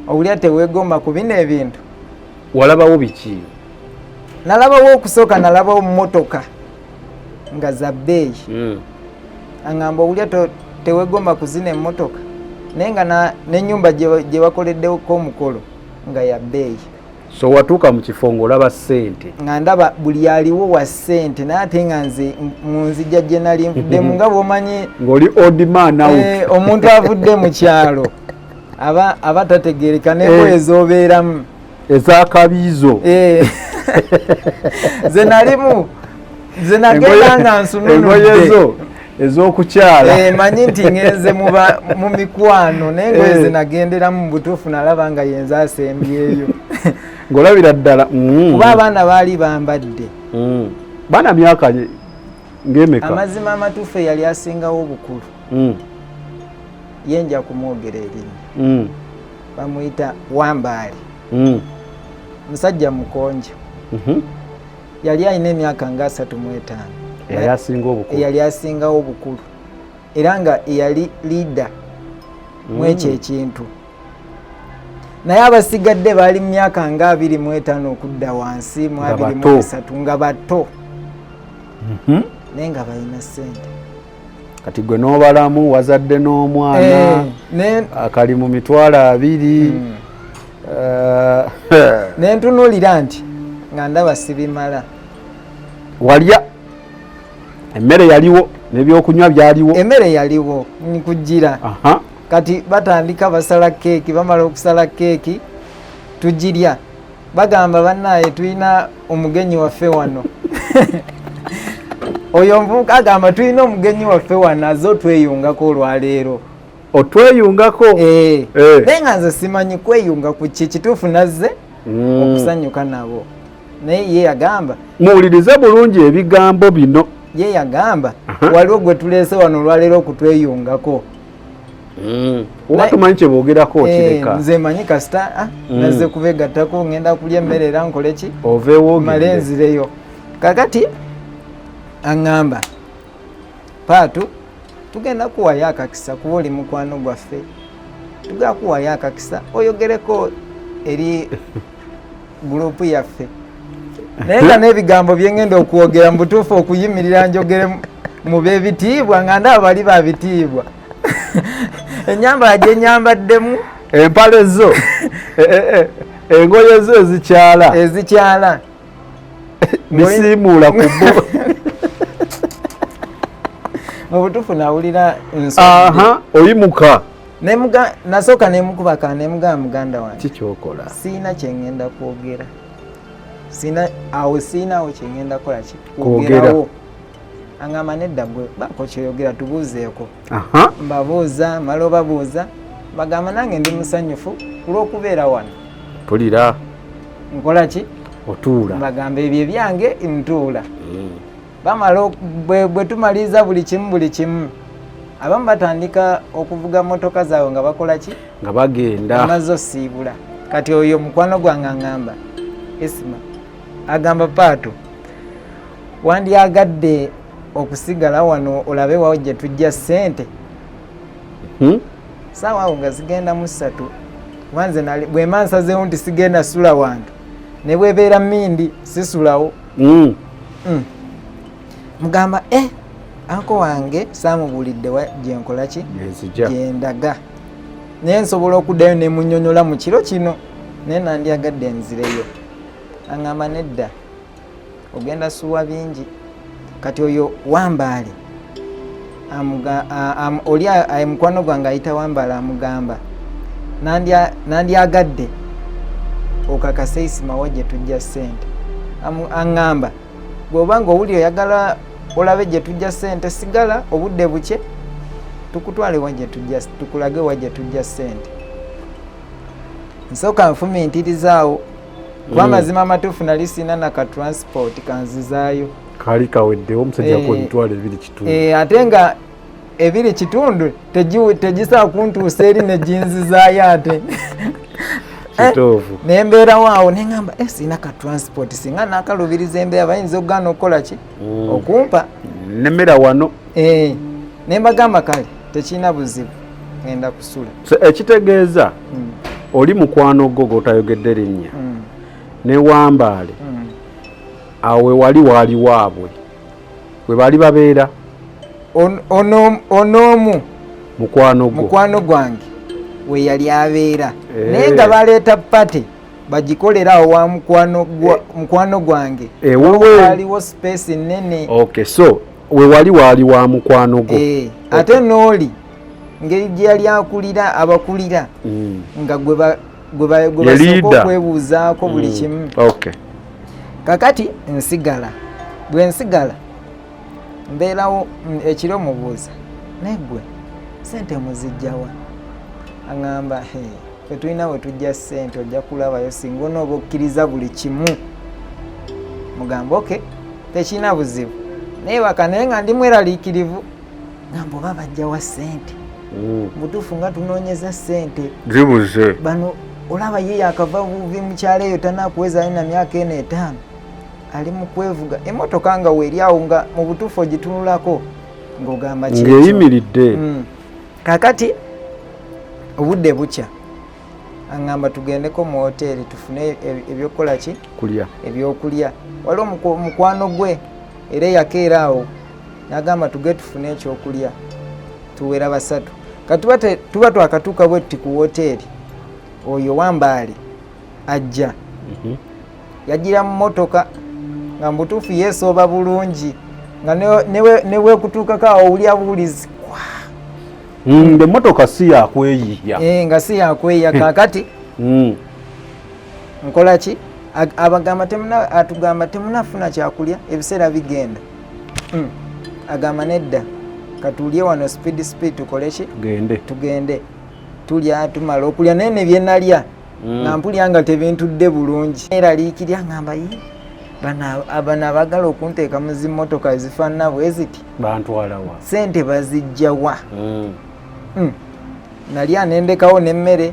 Speaker 1: owulya teweegomba ku bino ebintu
Speaker 2: walabawo biki
Speaker 1: nalabawo okusooka nalabawo mmotoka nga za bbeeyi angamba owulya teweegomba kuzina emmotoka naye nga n'ennyumba gye bakoleddeko omukolo nga ya bbeeyi
Speaker 2: so watuuka mu kifo ng'olaba ssente
Speaker 1: nga ndaba buli aliwo wa ssente naye ate nga nze mu nzija gye nali nvuddemu nga bw'omanyi
Speaker 2: ng'oli old man out
Speaker 1: omuntu avudde mu kyalo aba tategeereka n'engoye z'obeeramu
Speaker 2: ez'akabiizo
Speaker 1: ze nalimu ze nagenda nga nsununudde
Speaker 2: ez'okukyala
Speaker 1: manyi nti ngenze mu mikwano naye engoye ze nagenderamu mu butuufu nalaba nga yenze asembyeyo
Speaker 2: ng'olabira ddala
Speaker 1: kuba abaana baali bambadde
Speaker 2: baana myaka ng'emeka
Speaker 1: amazima amatuufu eyali asingawo obukulu ye nja kumwogera erinnya bamuyita Wambaali musajja mukonjo yali alina emyaka nga 35 eyali asingawo obukulu era nga eyali liida mu ekyo ekintu naye abasigadde baali mu myaka nga 25 okudda wansi mu 23 nga bato naye nga balina ssente
Speaker 2: kati gwe n'obalamu wazadde n'omwana akali mu mitwalo 2
Speaker 1: nentunuulira nti nga ndaba sibimala
Speaker 2: walya emmere yaliwo n'ebyokunywa byaliwo
Speaker 1: emmere yaliwo nkujjira kati batandika basala keeki bamala okusala keeki tugirya bagamba bannaye tulina omugenyi waffe wano oyo nvubuka agamba tulina omugenyi waffe wano aze otweyungako olwaleero
Speaker 2: otweyungako
Speaker 1: naye nga nze simanyi kweyunga ku ki kituufu nazze okusanyuka nabo naye ye yagamba
Speaker 2: muwulirize bulungi ebigambo bino.
Speaker 1: Ye yagamba waliwo gwe tuleese wano olwaleero okutweyungako.
Speaker 2: Oba tumanyi kye boogerako okireka.
Speaker 1: Nze manyi kasita nazze kubeegattako ngenda kulya emmere era nkole ki
Speaker 2: oveewo
Speaker 1: male nzireyo. Kakati aŋŋamba Paatu tugenda kuwayo akakisa kuba oli mukwano gwaffe, tugenda kuwayo akakisa oyogereko eri gurupu yaffe. Naye nga n'ebigambo bye ngenda okwogera mu butuufu okuyimirira njogere mu beebitiibwa nga ndaba bali ba bitiibwa. Ennyambala gye nyambaddemu
Speaker 2: empale zo engoye zo
Speaker 1: ezikyala
Speaker 2: bisiimuula ku bo.
Speaker 1: mu butuufu nawulira nsonga
Speaker 2: oyimuka
Speaker 1: nasooka nemukubaka nemugamba muganda wange
Speaker 2: kikyokola
Speaker 1: siina kyengenda kwogera, siinawo kyengenda kola ki kwogerawo. Aŋŋamba nedda gwe bako kyoyogera tubuuzeeko. Mbabuuza mala obabuuza bagamba nange ndi musanyufu kulw'okubeera wano.
Speaker 2: Pulira
Speaker 1: nkola ki
Speaker 2: otuula.
Speaker 1: Bagamba ebyo ebyange ntuula. Bamala bwe tumaliza buli kimu abamu batandika okuvuga motoka zaabwe nga bakola ki
Speaker 2: nga bagenda
Speaker 1: amaze osiibula. Kati oyo mukwano gwange aŋŋamba Esima agamba Paatu wandyagadde okusigala wano olabe wawo gye tujja ssente. Saawa awo nga zigenda mu 3 wanze bwe mansazeewo nti sigenda sula wantu ne bwebeera mmindi sisulawo. Mugamba anko wange saamubuulidde gye nkola ki gye ndaga naye nsobola okuddayo ne munnyonnyola mu kiro kino naye nandyagadde nzireyo. Aŋŋamba nedda ogenda suwa bingi. Kati oyo Wambaale oli mukwano gwange ayita Wambaale amugamba nandyagadde okakase Isima wa gye tujja ssente. Aŋŋamba bw'oba ng'owuli oyagala olabe gye tujja ssente sigala obudde buke tukutwale tukulage wa gye tujja ssente. Nsooka nfumiitirizaawo kuba mazima amatuufu nali sina naka transport kanzizaayo.
Speaker 2: Kaali kaweddewo omusajja kuntwala 2
Speaker 1: ate nga 2 tegisaa kuntuusa eri ne ginzizaayo ate. Nembeerawo awo neŋŋamba sina ka transport singa nakalubiriza embeera bayinza okugaana okukola ki okumpa
Speaker 2: nemmera wano.
Speaker 1: Nembagamba kale tekirina buzibu ngenda kusula.
Speaker 2: Ekitegeeza oli mukwano gwo gotayogedde linnya ne Wambaale awe wali waali waabwe we bali babeera
Speaker 1: onoomu
Speaker 2: mukwano
Speaker 1: gwange we yali abeera naye nga baleeta pate bagikolerawo wa mukwano gwange waliwo space nene.
Speaker 2: So we wali waali wa mukwano gwo
Speaker 1: ate n'oli ngeri gye yali akulira abakulira nga gwe basooka okwebuuzaako buli kimu. Kakati nsigala bwe nsigala mbeerawo ekiro mubuuza naye gwe ssente muzijjawa? Aŋŋamba fe tulina we tujja ssente ojja kulabayo singa onooba okkiriza buli kimu. Mugamba tekirina buzibu naye waka naye nga ndi mweraliikirivu. Ngamba oba bajjawa ssente butuufu nga tunoonyeza ssente
Speaker 2: zibuze
Speaker 1: bano olaba ye yakava buvi mukyalo eyo tanakuweza na myaka 4 5 ali mu kwevuga emmotoka nga weeri awo nga mu butuufu ogitunulako ng'ogamba
Speaker 2: ng'eyimiridde.
Speaker 1: Kakati obudde bukya aŋŋamba tugendeko mu hoteeri tufune ebyokukola ki ebyokulya. Waliwo mukwano gwe era yakeera awo n'agamba tuge tufune ekyokulya tuwera 3. Kati tuba twakatuuka bwetti ku hoteeri oyo Wambaale ajja yagira mu motoka nga mbutuufu yeesooba bulungi nga neweekutuukako awo owulya buwulizi
Speaker 2: emmotoka si yakweyiya
Speaker 1: nga si yakweyiya. Kakati nkola ki atugamba temunafuna kyakulya ebiseera bigenda. Agamba nedda katulye wano speed tukole ki tugende tulya tumala okulya naye ne bye nalya nga mpulya nga tebintudde bulungi. Eraliikirya ngamba abana abagala okunteeka mu zimmotoka ezifaanana bwe ziti
Speaker 2: bantwala wa
Speaker 1: ssente bazijja wa? Nali anendekawo n'emmere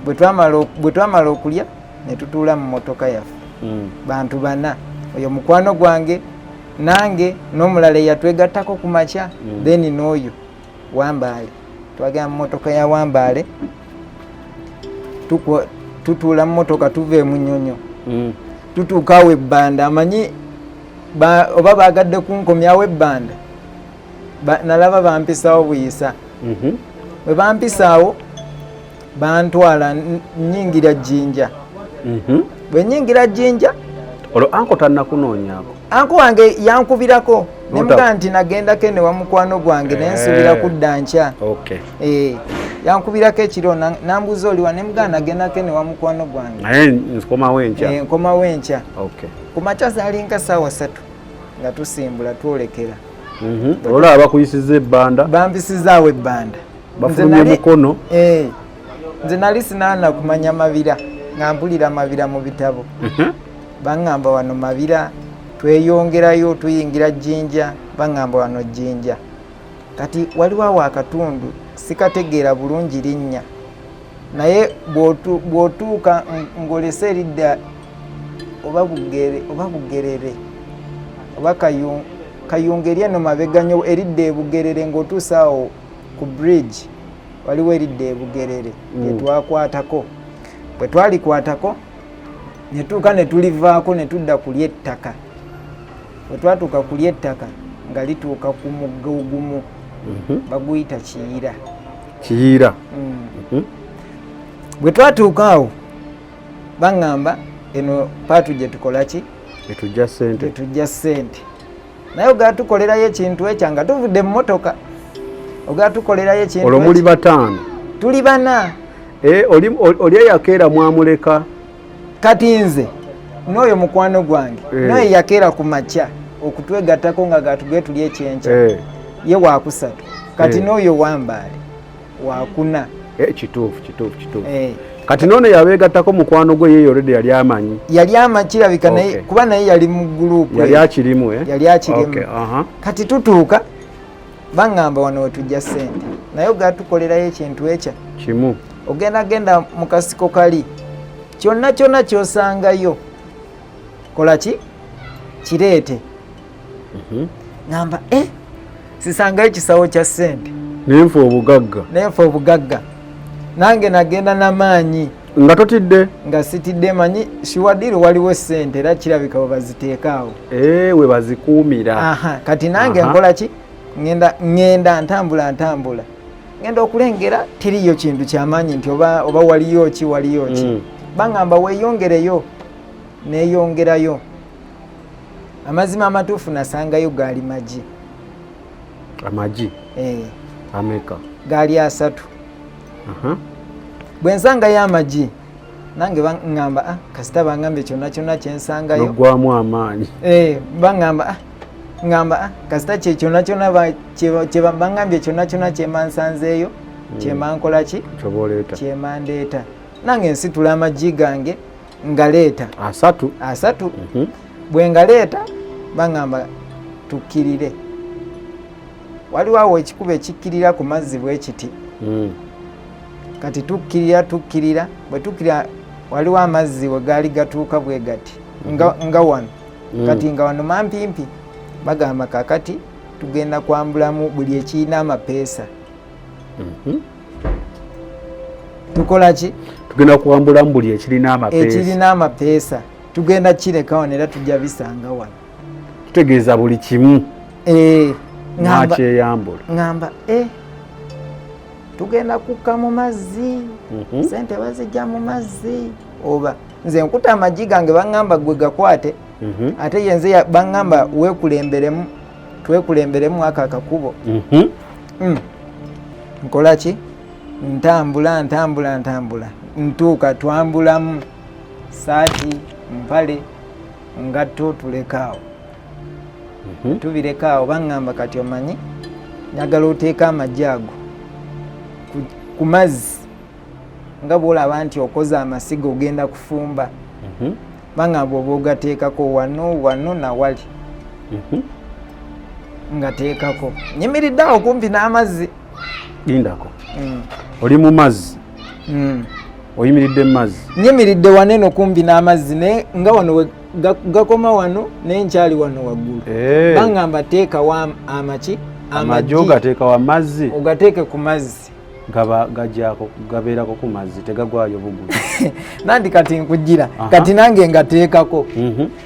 Speaker 1: bwe twamala okulya ne tutuula mu mmotoka yaffe. Bantu bana, oyo mukwano gwange nange n'omulala eyatwegattako ku makya then n'oyo Wambaale. Twagenda mu mmotoka ya Wambaale tutuula mu mmotoka tuva mu Nnyonyo tutuuka awo ebbanda amanyi oba baagadde kunkomyawo ebbanda nalaba bampisaawo buyisa. Bwe bampisaawo bantwala nnyingira Jjinja. Bwe nnyingira Jjinja
Speaker 2: olwo anko tannakunoonyaako?
Speaker 1: Anko wange yankubirako nemugaa nti nagendako ene wa mukwano gwange naye nsuubira kudda nkya. Yankubirako ekiro nambuuza oliwa nemugaa nagendako ene wa mukwano gwange
Speaker 2: naye nkomawo enkya.
Speaker 1: Nkomawo enkya. Ku makya zaali nka ssaawa 3 nga tusimbula twolekera.
Speaker 2: Olwo bakuyisiza ebbanda?
Speaker 1: Bampisizaawo ebbanda.
Speaker 2: Bafulumye mukono?
Speaker 1: Nze nali sinaana kumanya mabira nga mpulira mabira mu bitabo. Baŋŋamba wano mabira, tweyongerayo tuyingira Jjinja, baŋŋamba wano Jjinja. Kati waliwo awo akatundu sikategeera bulungi linnya naye bw'otuuka ng'olesa eridda oba Bugerere oba Kayunga eri eno mabeganyo eridda e Bugerere ng'otuuse awo ku bridge waliwo eridda e Bugerere lyetwakwatako. Bwe twalikwatako ne tuuka ne tulivaako ne tudda ku ly'ettaka. Bwe twatuuka ku ly'ettaka nga lituuka ku mugga ogumu baguyita Kiyira.
Speaker 2: Kiyira.
Speaker 1: Bwe twatuuka awo baŋŋamba eno paatu gye tukola ki?
Speaker 2: Etujja ssente.
Speaker 1: Etujja ssente. Naye ogatukolerayo ekintu ekyo nga tuvudde mu mmotoka. Ogatukolerayo ekintu
Speaker 2: olwo muli 5?
Speaker 1: Tuli 4.
Speaker 2: Oli eyakeera mwamuleka?
Speaker 1: Kati nze n'oyo mukwano gwange naye yakeera ku makya okutwegattako nga gatugwe tuli ekyenkya ye waakusatu. Kati n'oyo Wambaale waakuna.
Speaker 2: Kituufu. Kati noono yabeegattako mukwano gwe yeeyo olwedde yali amanyi kirabika naye kuba naye yali mu guruupu yali akirimu.
Speaker 1: Kati tutuuka baŋŋamba wano we tujja ssente naye ogatukolerayo ekintu ekyo
Speaker 2: kimu.
Speaker 1: Genda mu kasiko kali kyonna ky'osangayo kola ki? Kireete. Ngamba sisangayo kisawo kya ssente
Speaker 2: nenfa obugagga. Nange nagenda n'amaanyi nga totidde? Nga
Speaker 1: sitidde, manyi shiwadiru waliwo ssente era kirabika we baziteeka awo
Speaker 2: we bazikuumira.
Speaker 1: Kati nange nkola ki? Ngenda ntambula ngenda okulengera tiriyo kintu kyamaanyi nti oba waliyo ki. Baŋŋamba weeyongereyo neeyongerayo. Amazima amatuufu nasangayo gaali magi.
Speaker 2: Amagi? Ameka?
Speaker 1: Gaali 3. Bwe nsangayo amagi nange baŋŋamba kasita baŋŋambye kyonna kyensangayo
Speaker 2: noggwamu amaanyi.
Speaker 1: Ngamba kasita kyonna baŋŋambye kyonna kyemansanzeeyo kyemankola ki? Kyemandeeta. Nange nsitula amagi gange ngaleeta 3. Bwe ngaleeta baŋŋamba tukkirire. Waliwo awo ekikuba ekikkirira ku mazzi bwe kiti. Kati tukkirira bwe tukkirira waliwo amazzi we gaali gatuuka bwe gati nga wano. Kati nga wano mampimpi bagamba kakati tugenda kwambulamu buli ekirina amapeesa. Tukola ki?
Speaker 2: Tugenda kwambulamu buli ekirina
Speaker 1: amapeesa. Tugenda kirekawo era tujja bisanga wano.
Speaker 2: Kitegeeza buli kimu nakyeyambula.
Speaker 1: Ngamba tugenda kukka mu mazzi. Ssente bazijja mu mazzi. Oba nze nkuta amagi gange baŋŋamba gwe gakwate. Ate yenze baŋŋamba twekulemberemu ako akakubo. Nkola ki? Ntambula ntuuka twambulamu saati mpale ngatto tulekaawo. Tubireka awo baŋŋamba kati omanyi njagala oteeka amagi ago ku mazzi nga bw'olaba nti okoze amasiga ogenda kufumba. bangamba oba ogateekako wano na wali ngateekako nyimiridde awo kumpi n'amazzi
Speaker 2: lindako oli mu mazzi oyimiridde mu mazzi
Speaker 1: nyimiridde waneno kumpi n'amazzi naye nga wano gakoma wano naye nkyali wano waggulu bangamba teekawo amagi
Speaker 2: ogateeka wa mazzi
Speaker 1: ogateeke ku mazzi
Speaker 2: gajako gabeerako ku mazzi tegagwayo bugulu
Speaker 1: nandi kati nkujira kati nange ngateekako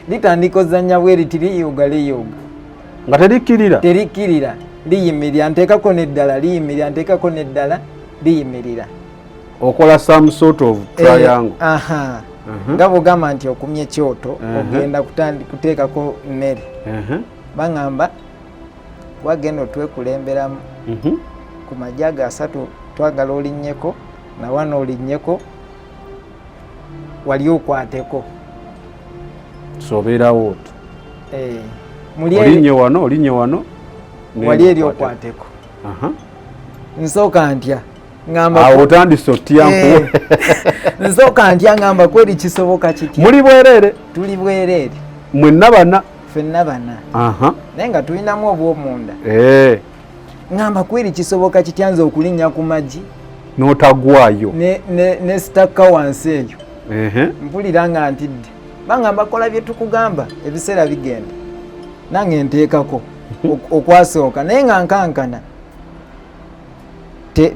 Speaker 1: litandika ozannya bweriti liyuga nga terikkirira liyimirira nteekako neddala liyimirira nteekako neddala liyimirira
Speaker 2: okola some sort of triangle
Speaker 1: nga bwogamba nti okumya ekyoto ogenda kuteekako mmere bangamba wagenda otwekulemberamu ku majaga 3 twagala olinnyeko na wano olinnyeko wali okwateko
Speaker 2: sobeerawo
Speaker 1: olinye
Speaker 2: wano
Speaker 1: wali eri okwateko nsooka ntya
Speaker 2: awo otandise otyankuwe
Speaker 1: nsooka ntya ngamba kweri kisoboka kitya
Speaker 2: muli bwereere
Speaker 1: tuli bwereere
Speaker 2: mwenna bana
Speaker 1: ffenna bana naye nga tulinamu obwomunda ngamba kweri kisoboka kitya nze okulinnya ku magi
Speaker 2: n'otagwayo
Speaker 1: ne sitakka wansi eyo mpulira nga ntidde bangamba kola bye tukugamba ebiseera bigenda nange nteekako okwasooka naye nga nkankana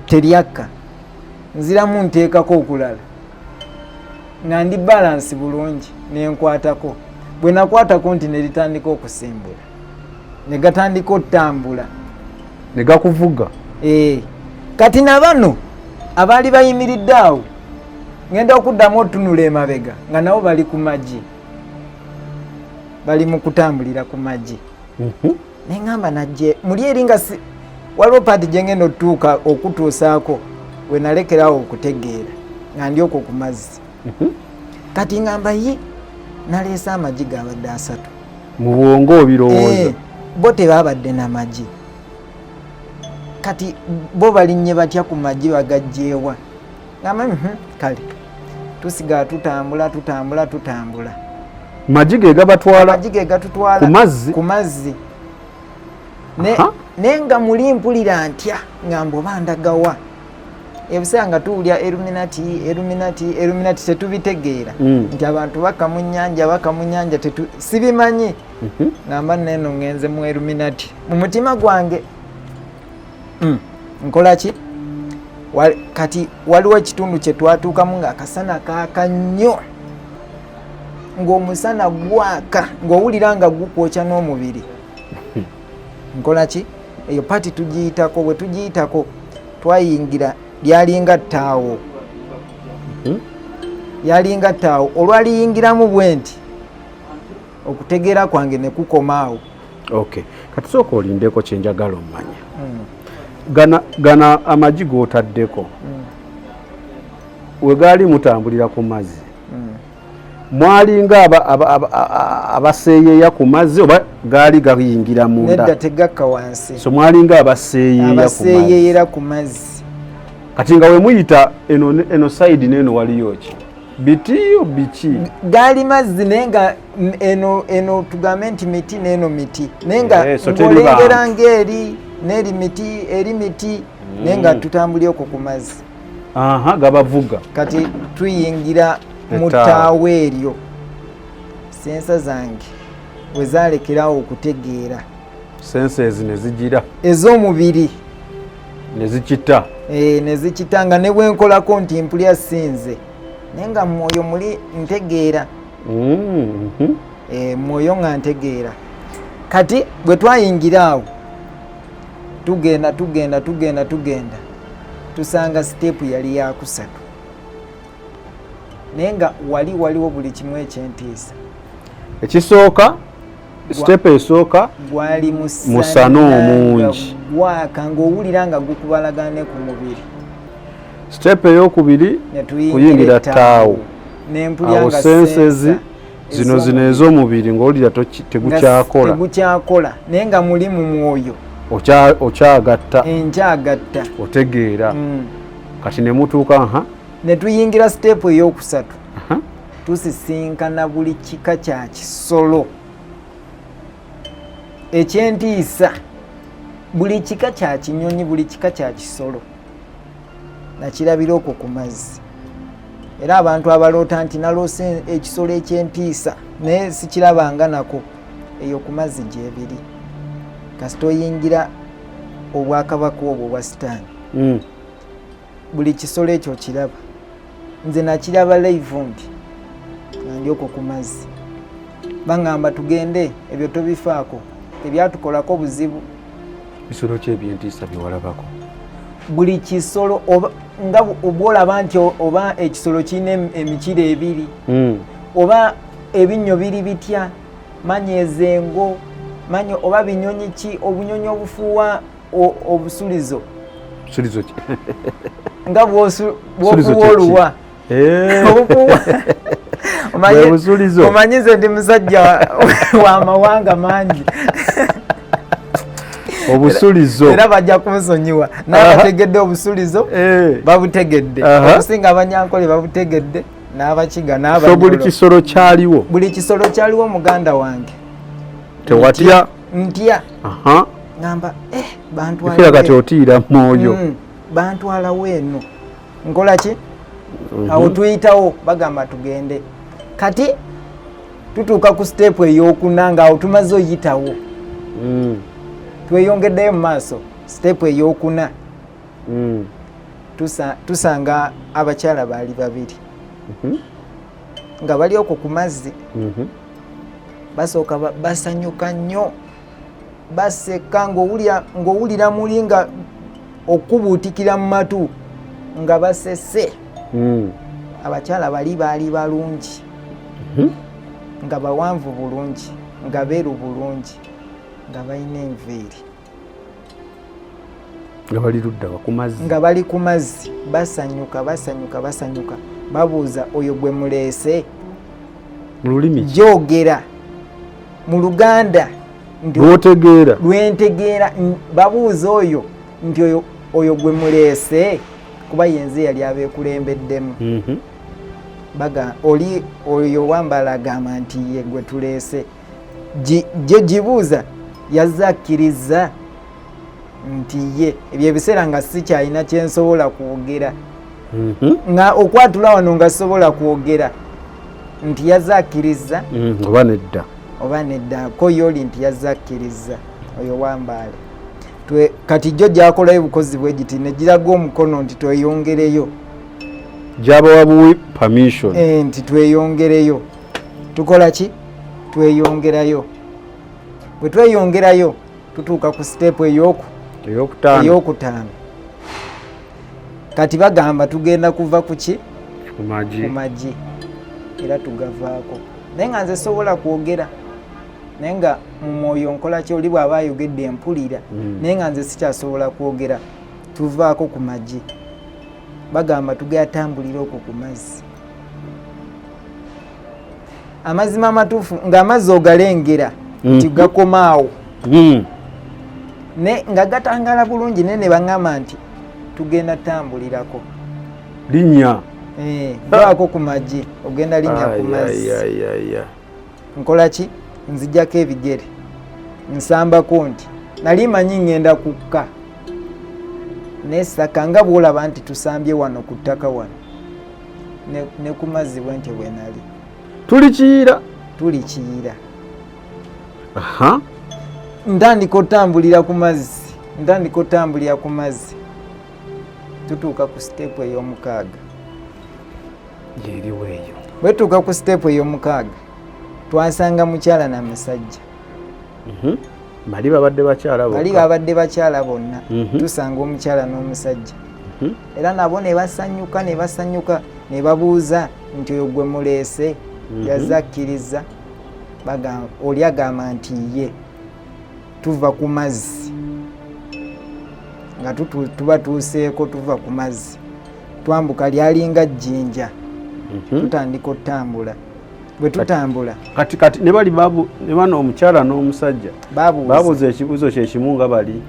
Speaker 1: teryakka nziramu nteekako okulala nga ndi balansi bulungi nenkwatako bwe nakwatako nti neritandika okusimbula ne gatandika otambula
Speaker 2: ne gakuvuga
Speaker 1: kati na bano abaali bayimiridde awo ngenda okuddamu otunula emabega nga nabo bali ku magi bali mu kutambulira ku magi neŋŋamba najje muli eri nga waliwo paati gye ngenda otutuuka okutuusaako we nalekerawo okutegeera nga ndi okwo ku mazzi kati ŋŋamba ye naleese amagi gabadde 3
Speaker 2: mu bwongo obirowooza
Speaker 1: bo tebabadde n'amagi kati bo balinnye batya ku magi bagajjeewa ngamba kale tusigala tutambula
Speaker 2: magi ge gabatwala
Speaker 1: ku mazzi naye nga muli mpulira ntya ngamba oba ndagawa ebiseera nga tuwulya eruminati tetubitegeera nti abantu baka mu nnyanja sibimanyi ngamba neno ngenze mu eruminati mu mutima gwange nkola ki kati waliwo ekitundu kye twatuukamu ng'akasana kaaka nnyo ng'omusana gwaka ng'owulira nga gukwokya n'omubiri nkola ki eyo pati tugiyitako bwe tugiyitako twayingira lyalinga ttaawo olwaliyingiramu bwe nti okutegeera kwange ne kukomaawo
Speaker 2: kati sooka olindeko kyenjagala omanya gana amagi g'otaddeko we gaali mutambulira ku mazzi mwalinga abaseeyeeya ku mazzi oba gaali gayingira munda
Speaker 1: nedda tegakka wansi
Speaker 2: so mwalinga abaseeyeeyera
Speaker 1: ku mazzi
Speaker 2: kati nga we muyita eno sayidi n'eno waliyo ki bitiyo biki
Speaker 1: gaali mazzi naye nga eno tugambe nti miti n'eno miti naye nga ng'olengera ng'eri n'eri miti naye nga tutambulye okwo ku mazzi
Speaker 2: gabavuga
Speaker 1: kati tuyingira mu ttaawo eryo sensa zange we zaalekerawo okutegeera
Speaker 2: senses ne zigira
Speaker 1: ez'omubiri
Speaker 2: ne
Speaker 1: zikita nga ne bwenkolako nti mpulya sinze naye nga mwoyo muli ntegeera mwoyo nga ntegeera kati bwe twayingira awo tugenda tusanga siteepu yali yakusatu naye nga waliwo buli kimu ekyentiisa
Speaker 2: ekisooka siteepu esooka
Speaker 1: gwali
Speaker 2: musana omungi
Speaker 1: gwaka ng'owulira nga gukubalagane ku mubiri
Speaker 2: siteepu ey'okubiri kuyingira ttaawo awo sensezi zino ez'omubiri ng'owulira tegukyakola
Speaker 1: naye nga muli mu mwoyo
Speaker 2: enkyagatta otegeera kati ne mutuuka
Speaker 1: ne tuyingira siteepu ey'okusatu tusisinkana buli kika kya kisolo ekyentiisa, buli kika kya kinyonyi, buli kika kya kisolo nakirabira okwo ku mazzi. Era abantu abaloota nti naloose ekisolo ekyentiisa naye sikirabanga nako, eyo ku mazzi gyebiri. Kasita oyingira obwakabaka obwo obwa Sitaani, buli kisolo ekyo kiraba. Nze nakiraba live mbi nga ndi okwo ku mazzi. Baŋŋamba tugende, ebyo tobifaako, ebyatukolako buzibu.
Speaker 2: Bisolo ki ebyentiisa byewalabako?
Speaker 1: Buli kisolo nga obwolaba nti oba ekisolo kirina emikiro ebiri, oba ebinnyo biri bitya, manya ezengo, manya oba binyonyi ki, obunyonyi obufuuwa obusulizo.
Speaker 2: Busulizo ki?
Speaker 1: Nga bw'okuwa oluwa. Omanyize ndi musajja wa mawanga mangi.
Speaker 2: Obusulizo
Speaker 1: era bajja kumusonyiwa n'abategedde obusulizo babutegedde, okusinga abanyankole babutegedde, n'abakiga n'abanyolo. So
Speaker 2: buli kisolo kyaliwo? Buli
Speaker 1: kisolo kyaliwo muganda wange.
Speaker 2: Tewatya?
Speaker 1: Ntya. Ngamba bantwala
Speaker 2: kira kati otiira mwoyo.
Speaker 1: Bantwalawo eno nkola ki? Awo tuyitawo bagamba tugende. Kati tutuuka ku step ey'okuna ng'awo tumaze oyitawo. Tweyongeddeyo mu maaso, step ey'okuna tusanga abakyala baali babiri nga bali okwo ku mazzi. Basooka basanyuka nnyo, baseka ng'owulira muli nga okubuutikira mu matu nga basese. Abakyala bali baali balungi, nga bawanvu bulungi, nga beeru bulungi, nga balina enviiri,
Speaker 2: nga bali ludda ku mazzi,
Speaker 1: nga bali ku mazzi basanyuka, babuuza oyo gwe muleese?
Speaker 2: Mu lulimi
Speaker 1: gyogera mu Luganda lwentegeera, babuuza oyo nti oyo gwe muleese, kuba yenze yali abeekulembeddemu. Oli oyo wambala agamba nti ye gwe tuleese. Gibuuza yazze akkiriza nti ye, ebyo ebiseera nga sikyalina kyensobola kwogera, nga okwatula wano nga sobola kwogera, nti yazze akkiriza oba nedda ko yoli nti yazze akkiriza oyo wambale. Kati jjo gyakolayo bukozi bwe giti ne giraga omukono nti tweyongereyo,
Speaker 2: gyabawa buwi permission
Speaker 1: nti tweyongereyo. Tukola ki? Tweyongerayo. Bwe tweyongerayo tutuuka ku step ey'okutaano. Kati bagamba tugenda kuva ku ki? Ku magi. Era tugavaako. Naye nga nze sobola kwogera, naye nga mu mwoyo nkola ki? Oli bw'aba ayogedde mpulira, naye nga nze sikyasobola kwogera. Tuvaako ku magi. Bagamba tugayatambulira okwo ku mazzi. Amazima amatuufu ng'amazzi ogalengera nti gakomaawo, nga gatangala bulungi, naye ne baŋŋamba nti tugenda tambulirako.
Speaker 2: Linnya
Speaker 1: vaako ku magi, ogenda linnya ku mazzi. Nkola ki? Nzijjako ebigere, nsambako nti nali manyi ngenda kukka, nesaka nga bw'olaba nti tusambye wano ku ttaka wano, ne ku mazzi bwentyo bwe nali. Tulikiyira. Ntandika otambulira ku mazzi, tutuuka ku step ey'omukaaga.
Speaker 2: Gyeriwo eyo.
Speaker 1: Bwe tutuuka ku step ey'omukaaga twasanga mukyala na musajja.
Speaker 2: Bali babadde bakyala bonna. Tusanga omukyala n'omusajja. Era nabo ne basanyuka ne babuuza nti oyo gwe muleese? Yazze akkiriza. Oli agamba nti ye. Tuva ku mazzi nga tubatuuseeko, tuva ku mazzi twambuka lyalinga jjinja, tutandika otambula. Bwe tutambula kati ne bali ne bano omukyala n'omusajja babuuza ekibuuzo kye kimu nga bali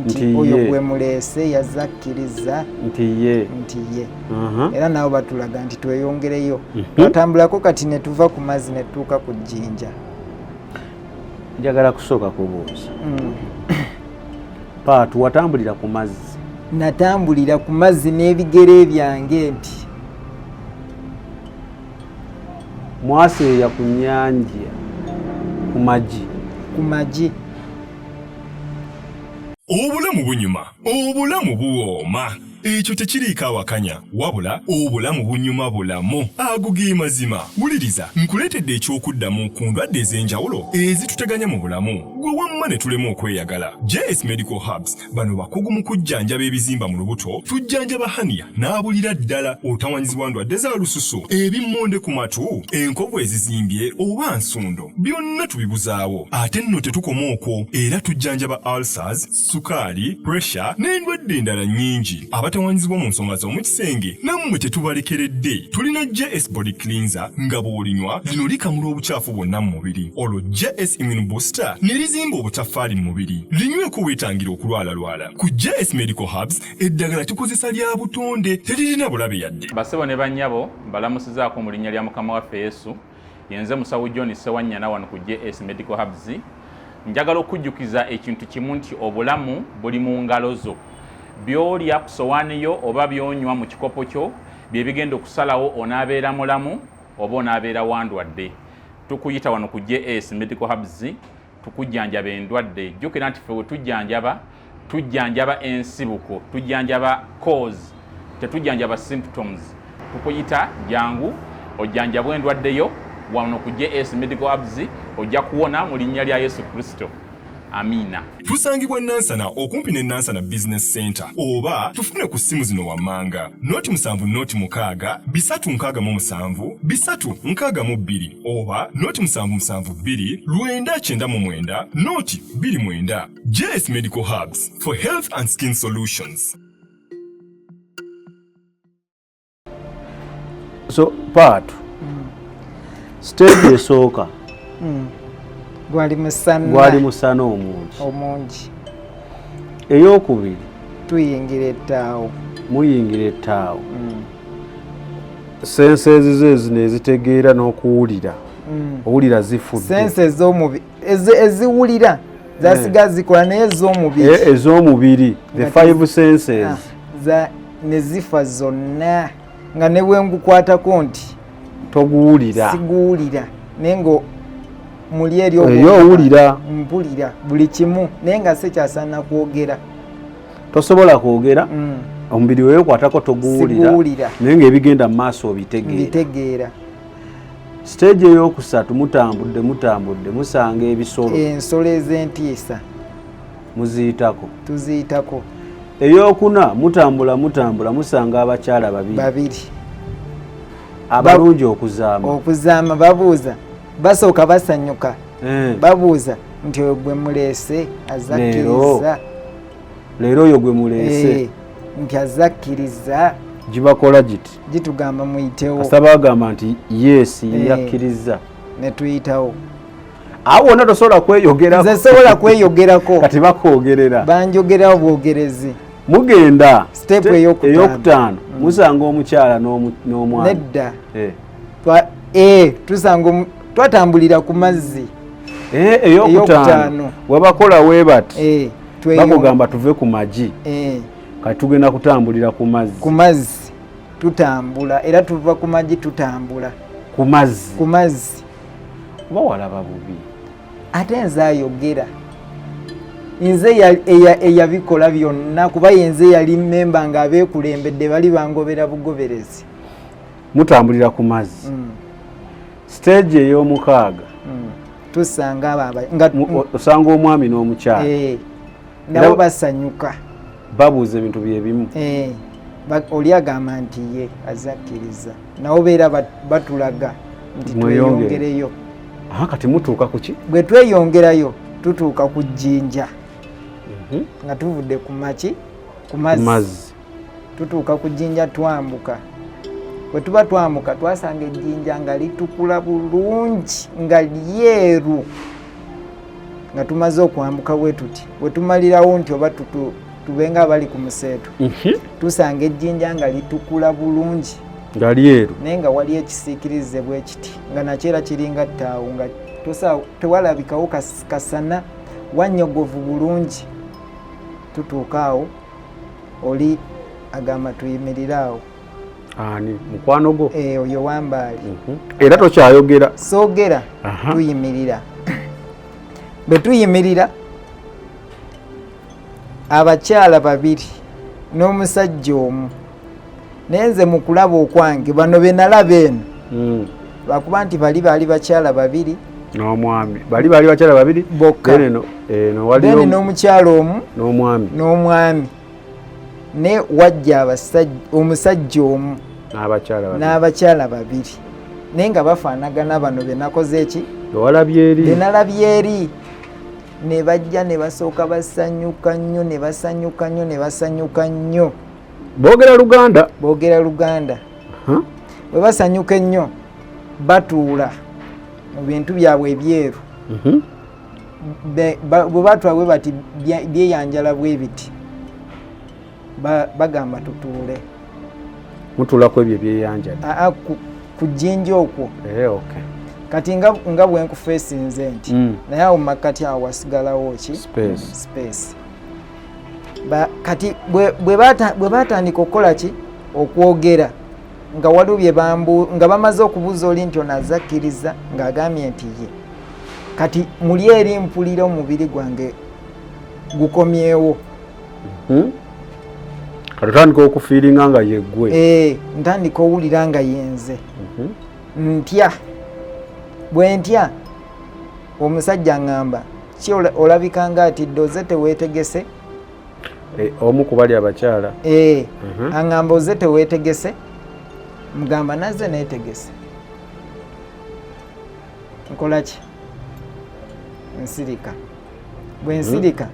Speaker 1: nti oyo gwe muleese yazakkiriza nti ye era nabo batulaga nti tweyongereyo twatambulako kati ne tuva ku mazzi ne tutuuka ku jjinja.
Speaker 2: Njagala kusooka kubuuza Paatu watambulira ku mazzi?
Speaker 1: Natambulira ku mazzi n'ebigere byange nti
Speaker 2: mwaseeya ku nnyanja ku magi.
Speaker 3: Obulamu bunyuma, obulamu buwooma. Ekyo tekiriiko awakanya wabula obulamu bunyuma bulamu agugi mazima. Wuliriza nkuleetedde ekyokuddamu ku ndwadde ez'enjawulo ezituteganya mu bulamu gwe wamma ne tulema okweyagala. JS Medical Hubs bano bakugu mu kujjanjaba ebizimba mu lubuto, tujjanjaba hania n'abulira ddala otawanyizibwa ndwadde za lususu, ebimmonde ku matu, enkovu ezizimbye oba nsundo, byonna tubibuzaawo. Ate nno tetukoma okwo, era tujjanjaba ulcers, sukaali, pressure n'endwadde endala nnyingi. Abatawanyizibwa mu nsonga z'omukisenge nammwe tetubalekeredde. Tulina JS Body Cleanser nga bw'olinywa lino likamula obucaafu bwonna mu mubiri. Olwo JS Immune Booster ne lizimba obutaffaali mu mubiri. Linyweko weetangira okulwalalwala. Ku JS Medical Hubs eddagala tukozesa lya butonde teririna bulabe yadde.
Speaker 4: Basebo ne bannyabo mbalamusizaako mu linnya lya Mukama waffe Yesu. Yenze musawo John Ssewannyana wano ku JS Medical Hubs. Njagala okujjukiza ekintu kimu nti obulamu buli mu ngalo zo. Byolya ku sowaani yo oba byonywa mu kikopo kyo bye bigenda okusalawo onaabeera mulamu oba onaabeera wandwadde. Tukuyita wano ku JS Medical Hubs tukujjanjaba endwadde. Jjukira nti ffe we tujjanjaba ensibuko, tujjanjaba cause, tetujjanjaba symptoms. Tukuyita jangu ojjanjabwa endwadde yo wano ku JS Medical Hubs ojja kuwona mu linnya lya Yesu Kristo. Amina.
Speaker 3: Tusangibwa Nansana okumpi ne Nansana Business Center oba tufune ku simu zino wammanga noti 7 6 367 oba noti 772 999 noti 29. JS Medical Hubs for health and skin solutions.
Speaker 2: So Paatu stage esooka
Speaker 1: gwali
Speaker 2: musana omungi. Eyokubiri muyingira ettaawo. Sense ezo nezitegeera n'okuwulira. Owulira zifudde.
Speaker 1: Sense ez'omubiri eziwulira zasiga zikola naye
Speaker 2: ez'omubiri the 5 senses
Speaker 1: nezifa zonna nga ne bwengukwatako nti siguwulira naye ngo muli
Speaker 2: owulira
Speaker 1: mpulira buli kimu naye nga sekyasaana kwogera.
Speaker 2: Tosobola kwogera omubiri weekwatako toguwulira naye ng'ebigenda mu maaso obitegeera. Stage eyokusatu mutambudde musanga ensolo
Speaker 1: ez'entiisa tuziyitako.
Speaker 2: Eyokuna mutambula musanga abakyala babiri abalungi
Speaker 1: okuzaama babuuza basooka basanyuka babuuza nti oyo gwe muleese azakkiriza.
Speaker 2: Leero oyo gwe muleese
Speaker 1: nti azakkiriza.
Speaker 2: Gibakola
Speaker 1: gitugamba muyitewo.
Speaker 2: Kasita bagamba nti yes yakkiriza
Speaker 1: ne tuyitawo.
Speaker 2: Awo wonna tosobola kweyogerako.
Speaker 1: Nze sobola kweyogerako.
Speaker 2: Kati bakwogerera.
Speaker 1: Banjogerawo bwogerezi.
Speaker 2: Mugenda
Speaker 1: step
Speaker 2: eyokutaano musanga omukyala n'omwana.
Speaker 1: Nedda. Tusanga twatambulira ku mazzi.
Speaker 2: Eyokutaano wabakola webati bakugamba tuve ku magi kati tugenda kutambulira ku mazzi.
Speaker 1: Tutambula era tuva ku magi tutambula
Speaker 2: ku mazzi.
Speaker 1: Oba
Speaker 2: walaba bubi
Speaker 1: ate nze ayogera. Nze eyabikola byonna kuba yenze yali mmemba ng'abeekulembedde bali bangobera bugoberezi.
Speaker 2: Mutambulira ku mazzi. Stage ey'omukaaga
Speaker 1: tusanga
Speaker 2: osanga omwami n'omukyala
Speaker 1: nabo basanyuka
Speaker 2: babuuza ebintu bye bimu.
Speaker 1: Oli agamba nti ye azakkiriza nabo beera batulaga nti tweyongereyo.
Speaker 2: Kati mutuuka ku ki?
Speaker 1: Bwe tweyongerayo tutuuka ku jjinja nga tuvudde ku mazzi tutuuka ku jjinja twambuka. Bwe tuba twambuka twasanga ejjinja nga litukula bulungi nga lyeru nga tumaze okwambuka bwe tuti bwe tumalirawo nti oba tubenga abali ku museetu tusanga ejjinja nga litukula bulungi
Speaker 2: nga lyeru
Speaker 1: naye nga wali ekisiikirize bwe kiti nga nakyera kiringa ttaawo nga tewalabikawo kasana wanyogovu bulungi. Tutuuka awo oli agamba tuyimirire awo.
Speaker 2: Ani mukwano go?
Speaker 1: Oyo Wambaali.
Speaker 2: Era tokyayogera?
Speaker 1: Soogera. Tuyimirira. Bwe tuyimirira abakyala babiri n'omusajja omu naye nze mu kulaba okwange bano be nalaba eno lwakuba nti bali bakyala babiri
Speaker 2: n'omwami bali bakyala babiri
Speaker 1: bokka then n'omukyala omu n'omwami ne wajja omusajja omu n'abakyala babiri naye nga bafaanagana bano be nakoze eki be nalabye eri ne bajja ne basooka basanyuka nnyo ne basanyuka nnyo ne basanyuka nnyo. Boogera Luganda. Bwe basanyuka ennyo batuula mu bintu byabwe ebyeru. Bwe batuula bwe bati byeyanjala bwe biti bagamba tutuule.
Speaker 2: Mutuulako ebyo byeyanjala?
Speaker 1: Ku jjinja okwo.
Speaker 2: Okay.
Speaker 1: Kati nga bwe nkufeesinze nti naye awo makkati awo wasigalawo ki space. Kati bwe batandika okukola ki okwogera nga waliwo bye nga bamaze okubuuza oli nti ono azakkiriza ng'agambye nti ye kati muli eri mpulira omubiri gwange gukomyewo.
Speaker 2: Katandika okufiiringa nga yeggwe.
Speaker 1: Ntandika owulira nga yenze. Ntya bwe ntya omusajja ngamba ki olabika nga atidde oze teweetegese.
Speaker 2: Omu ku bali abakyala
Speaker 1: aŋŋamba oze teweetegese. Mugamba nazze neetegese. Nkola ki? Nsirika. Bwe nsirika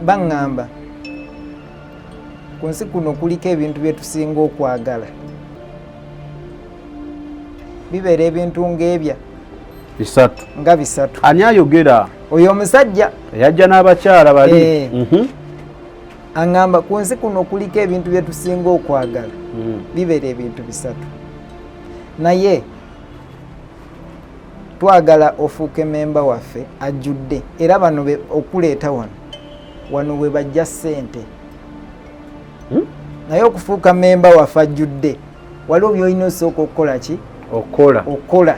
Speaker 1: baŋŋamba ku nsi kuno kuliko ebintu bye tusinga okwagala. Bibeera ebintu ng'ebya bisatu.
Speaker 2: Ani ayogera?
Speaker 1: Oyo omusajja
Speaker 2: yajja n'abakyala bali.
Speaker 1: Aŋŋamba ku nsi kuno kuliko ebintu bye tusinga okwagala. Bibeera ebintu bisatu. Naye twagala ofuuke memba waffe ajjudde era bano okuleeta wano we bajja ssente. Naye okufuuka memba waffe ajjudde waliwo by'olina osooka okukola ki? Okola.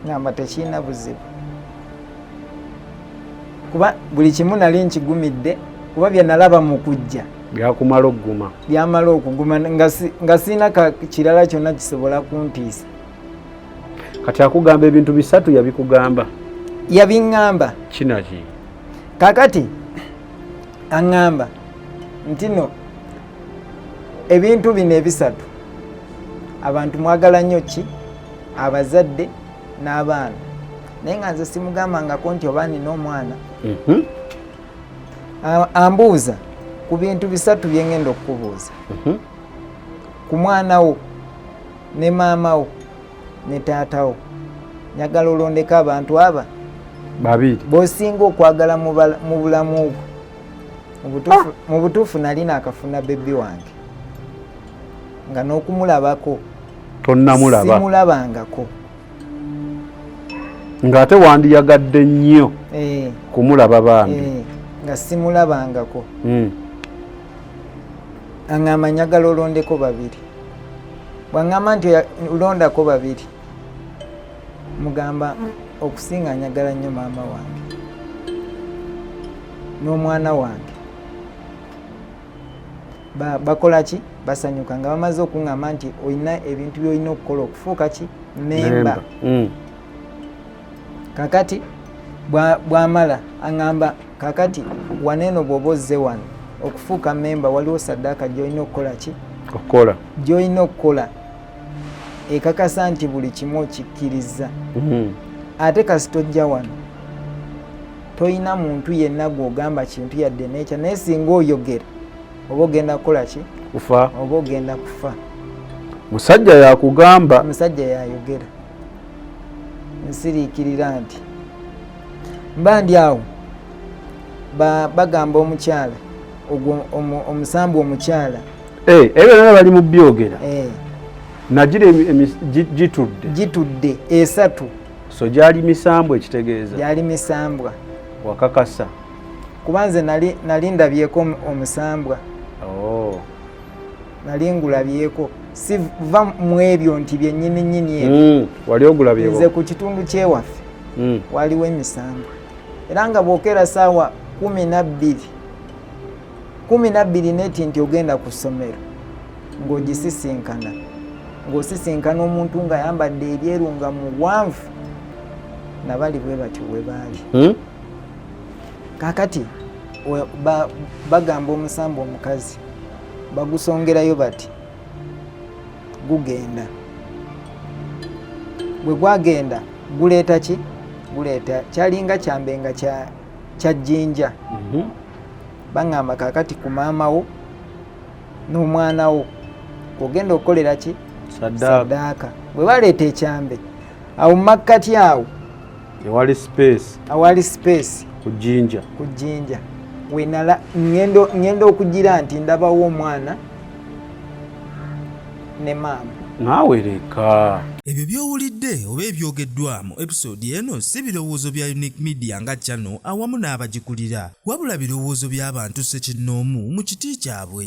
Speaker 1: Ngamba tekirina buzibu kuba buli kimu nali nkigumidde kuba bye nalaba mu kujja byamala okuguma nga sirina kirala kyonna kisobola kuntiisa.
Speaker 2: Kati akugamba ebintu bisatu yabikugamba?
Speaker 1: Yabiŋŋamba.
Speaker 2: Kinaki?
Speaker 1: Kakati aŋŋamba nti no ebintu bino ebisatu abantu mwagala nnyo ki? Abazadde n'abaana. Naye nga nze simugambangako nti oba nina omwana. Ambuuza ku bintu bisatu bye ngenda okukubuuza. Ku mwana wo ne maama wo ne taata wo njagala olondeko abantu aba
Speaker 2: babiri
Speaker 1: b'osinga okwagala mu bulamu bwo. Mu butuufu nali naakafuna bebbi wange nga n'okumulabako simulabangako.
Speaker 2: Ng'ate wandiyagadde nnyo kumulaba bambi.
Speaker 1: Nga simulabangako. Aŋŋamba njagala olondeko babiri. Bw'aŋŋamba nti olondako babiri mugamba okusinga njagala nnyo maama wange n'omwana wange. Bakola ki? Basanyuka nga bamaze okuŋŋamba nti olina ebintu by'olina okukola okufuuka ki? Memba. Kakati bw'amala aŋŋamba kakati waneeno bw'oba ozze wano okufuuka memba waliwo saddaaka gy'olina okukola ki? Gy'olina okukola ekakasa nti buli kimu okikkiriza. Ate kasi tojja wano toyina muntu yenna gw'ogamba kintu yadde n'ekya naye singa oyogera oba ogenda kukola ki?
Speaker 2: Kufa.
Speaker 1: Oba ogenda kufa.
Speaker 2: Musajja yakugamba?
Speaker 1: Musajja yayogera nsiriikirira nti mba ndi awo bagamba omukyala omusambu omukyala
Speaker 2: ebyo nabo bali mu byogera nagira gitudde
Speaker 1: esatu
Speaker 2: so gyali misambu ekitegeeza
Speaker 1: gyali misambwa
Speaker 2: wakakasa
Speaker 1: kuba nze nali ndabyeko omusambwa nali ngulabyeko siva mu ebyo nti byennyini ebyo
Speaker 2: wali ogulabyewo
Speaker 1: nze ku kitundu kyewaffe waliwo emisambwa era nga bwokera saawa 12 neti nti ogenda ku ssomero ng'osisinkana omuntu ng'ayambadde ebyeru nga muwanvu nabali bwe batyo bwe baali kaakati bagamba omusambu omukazi bagusongerayo bati gugenda bwe gwagenda guleeta ki guleeta kyalinga kyambenga kya jjinja baŋŋamba kaakati ku maama wo n'omwana wo ogenda okukolera ki saddaaka bwe baleeta ekyambe awo mu makkati awo awali space
Speaker 2: ku jjinja
Speaker 1: wenala ŋŋenda okugira nti ndabawo omwana ne maama
Speaker 2: naawe leka
Speaker 6: ebyo by'owulidde oba ebyogeddwa mu episode eno si birowoozo bya Unique Media nga channel awamu n'abagikulira wabula birowoozo by'abantu ssekinnoomu mu kiti kyabwe.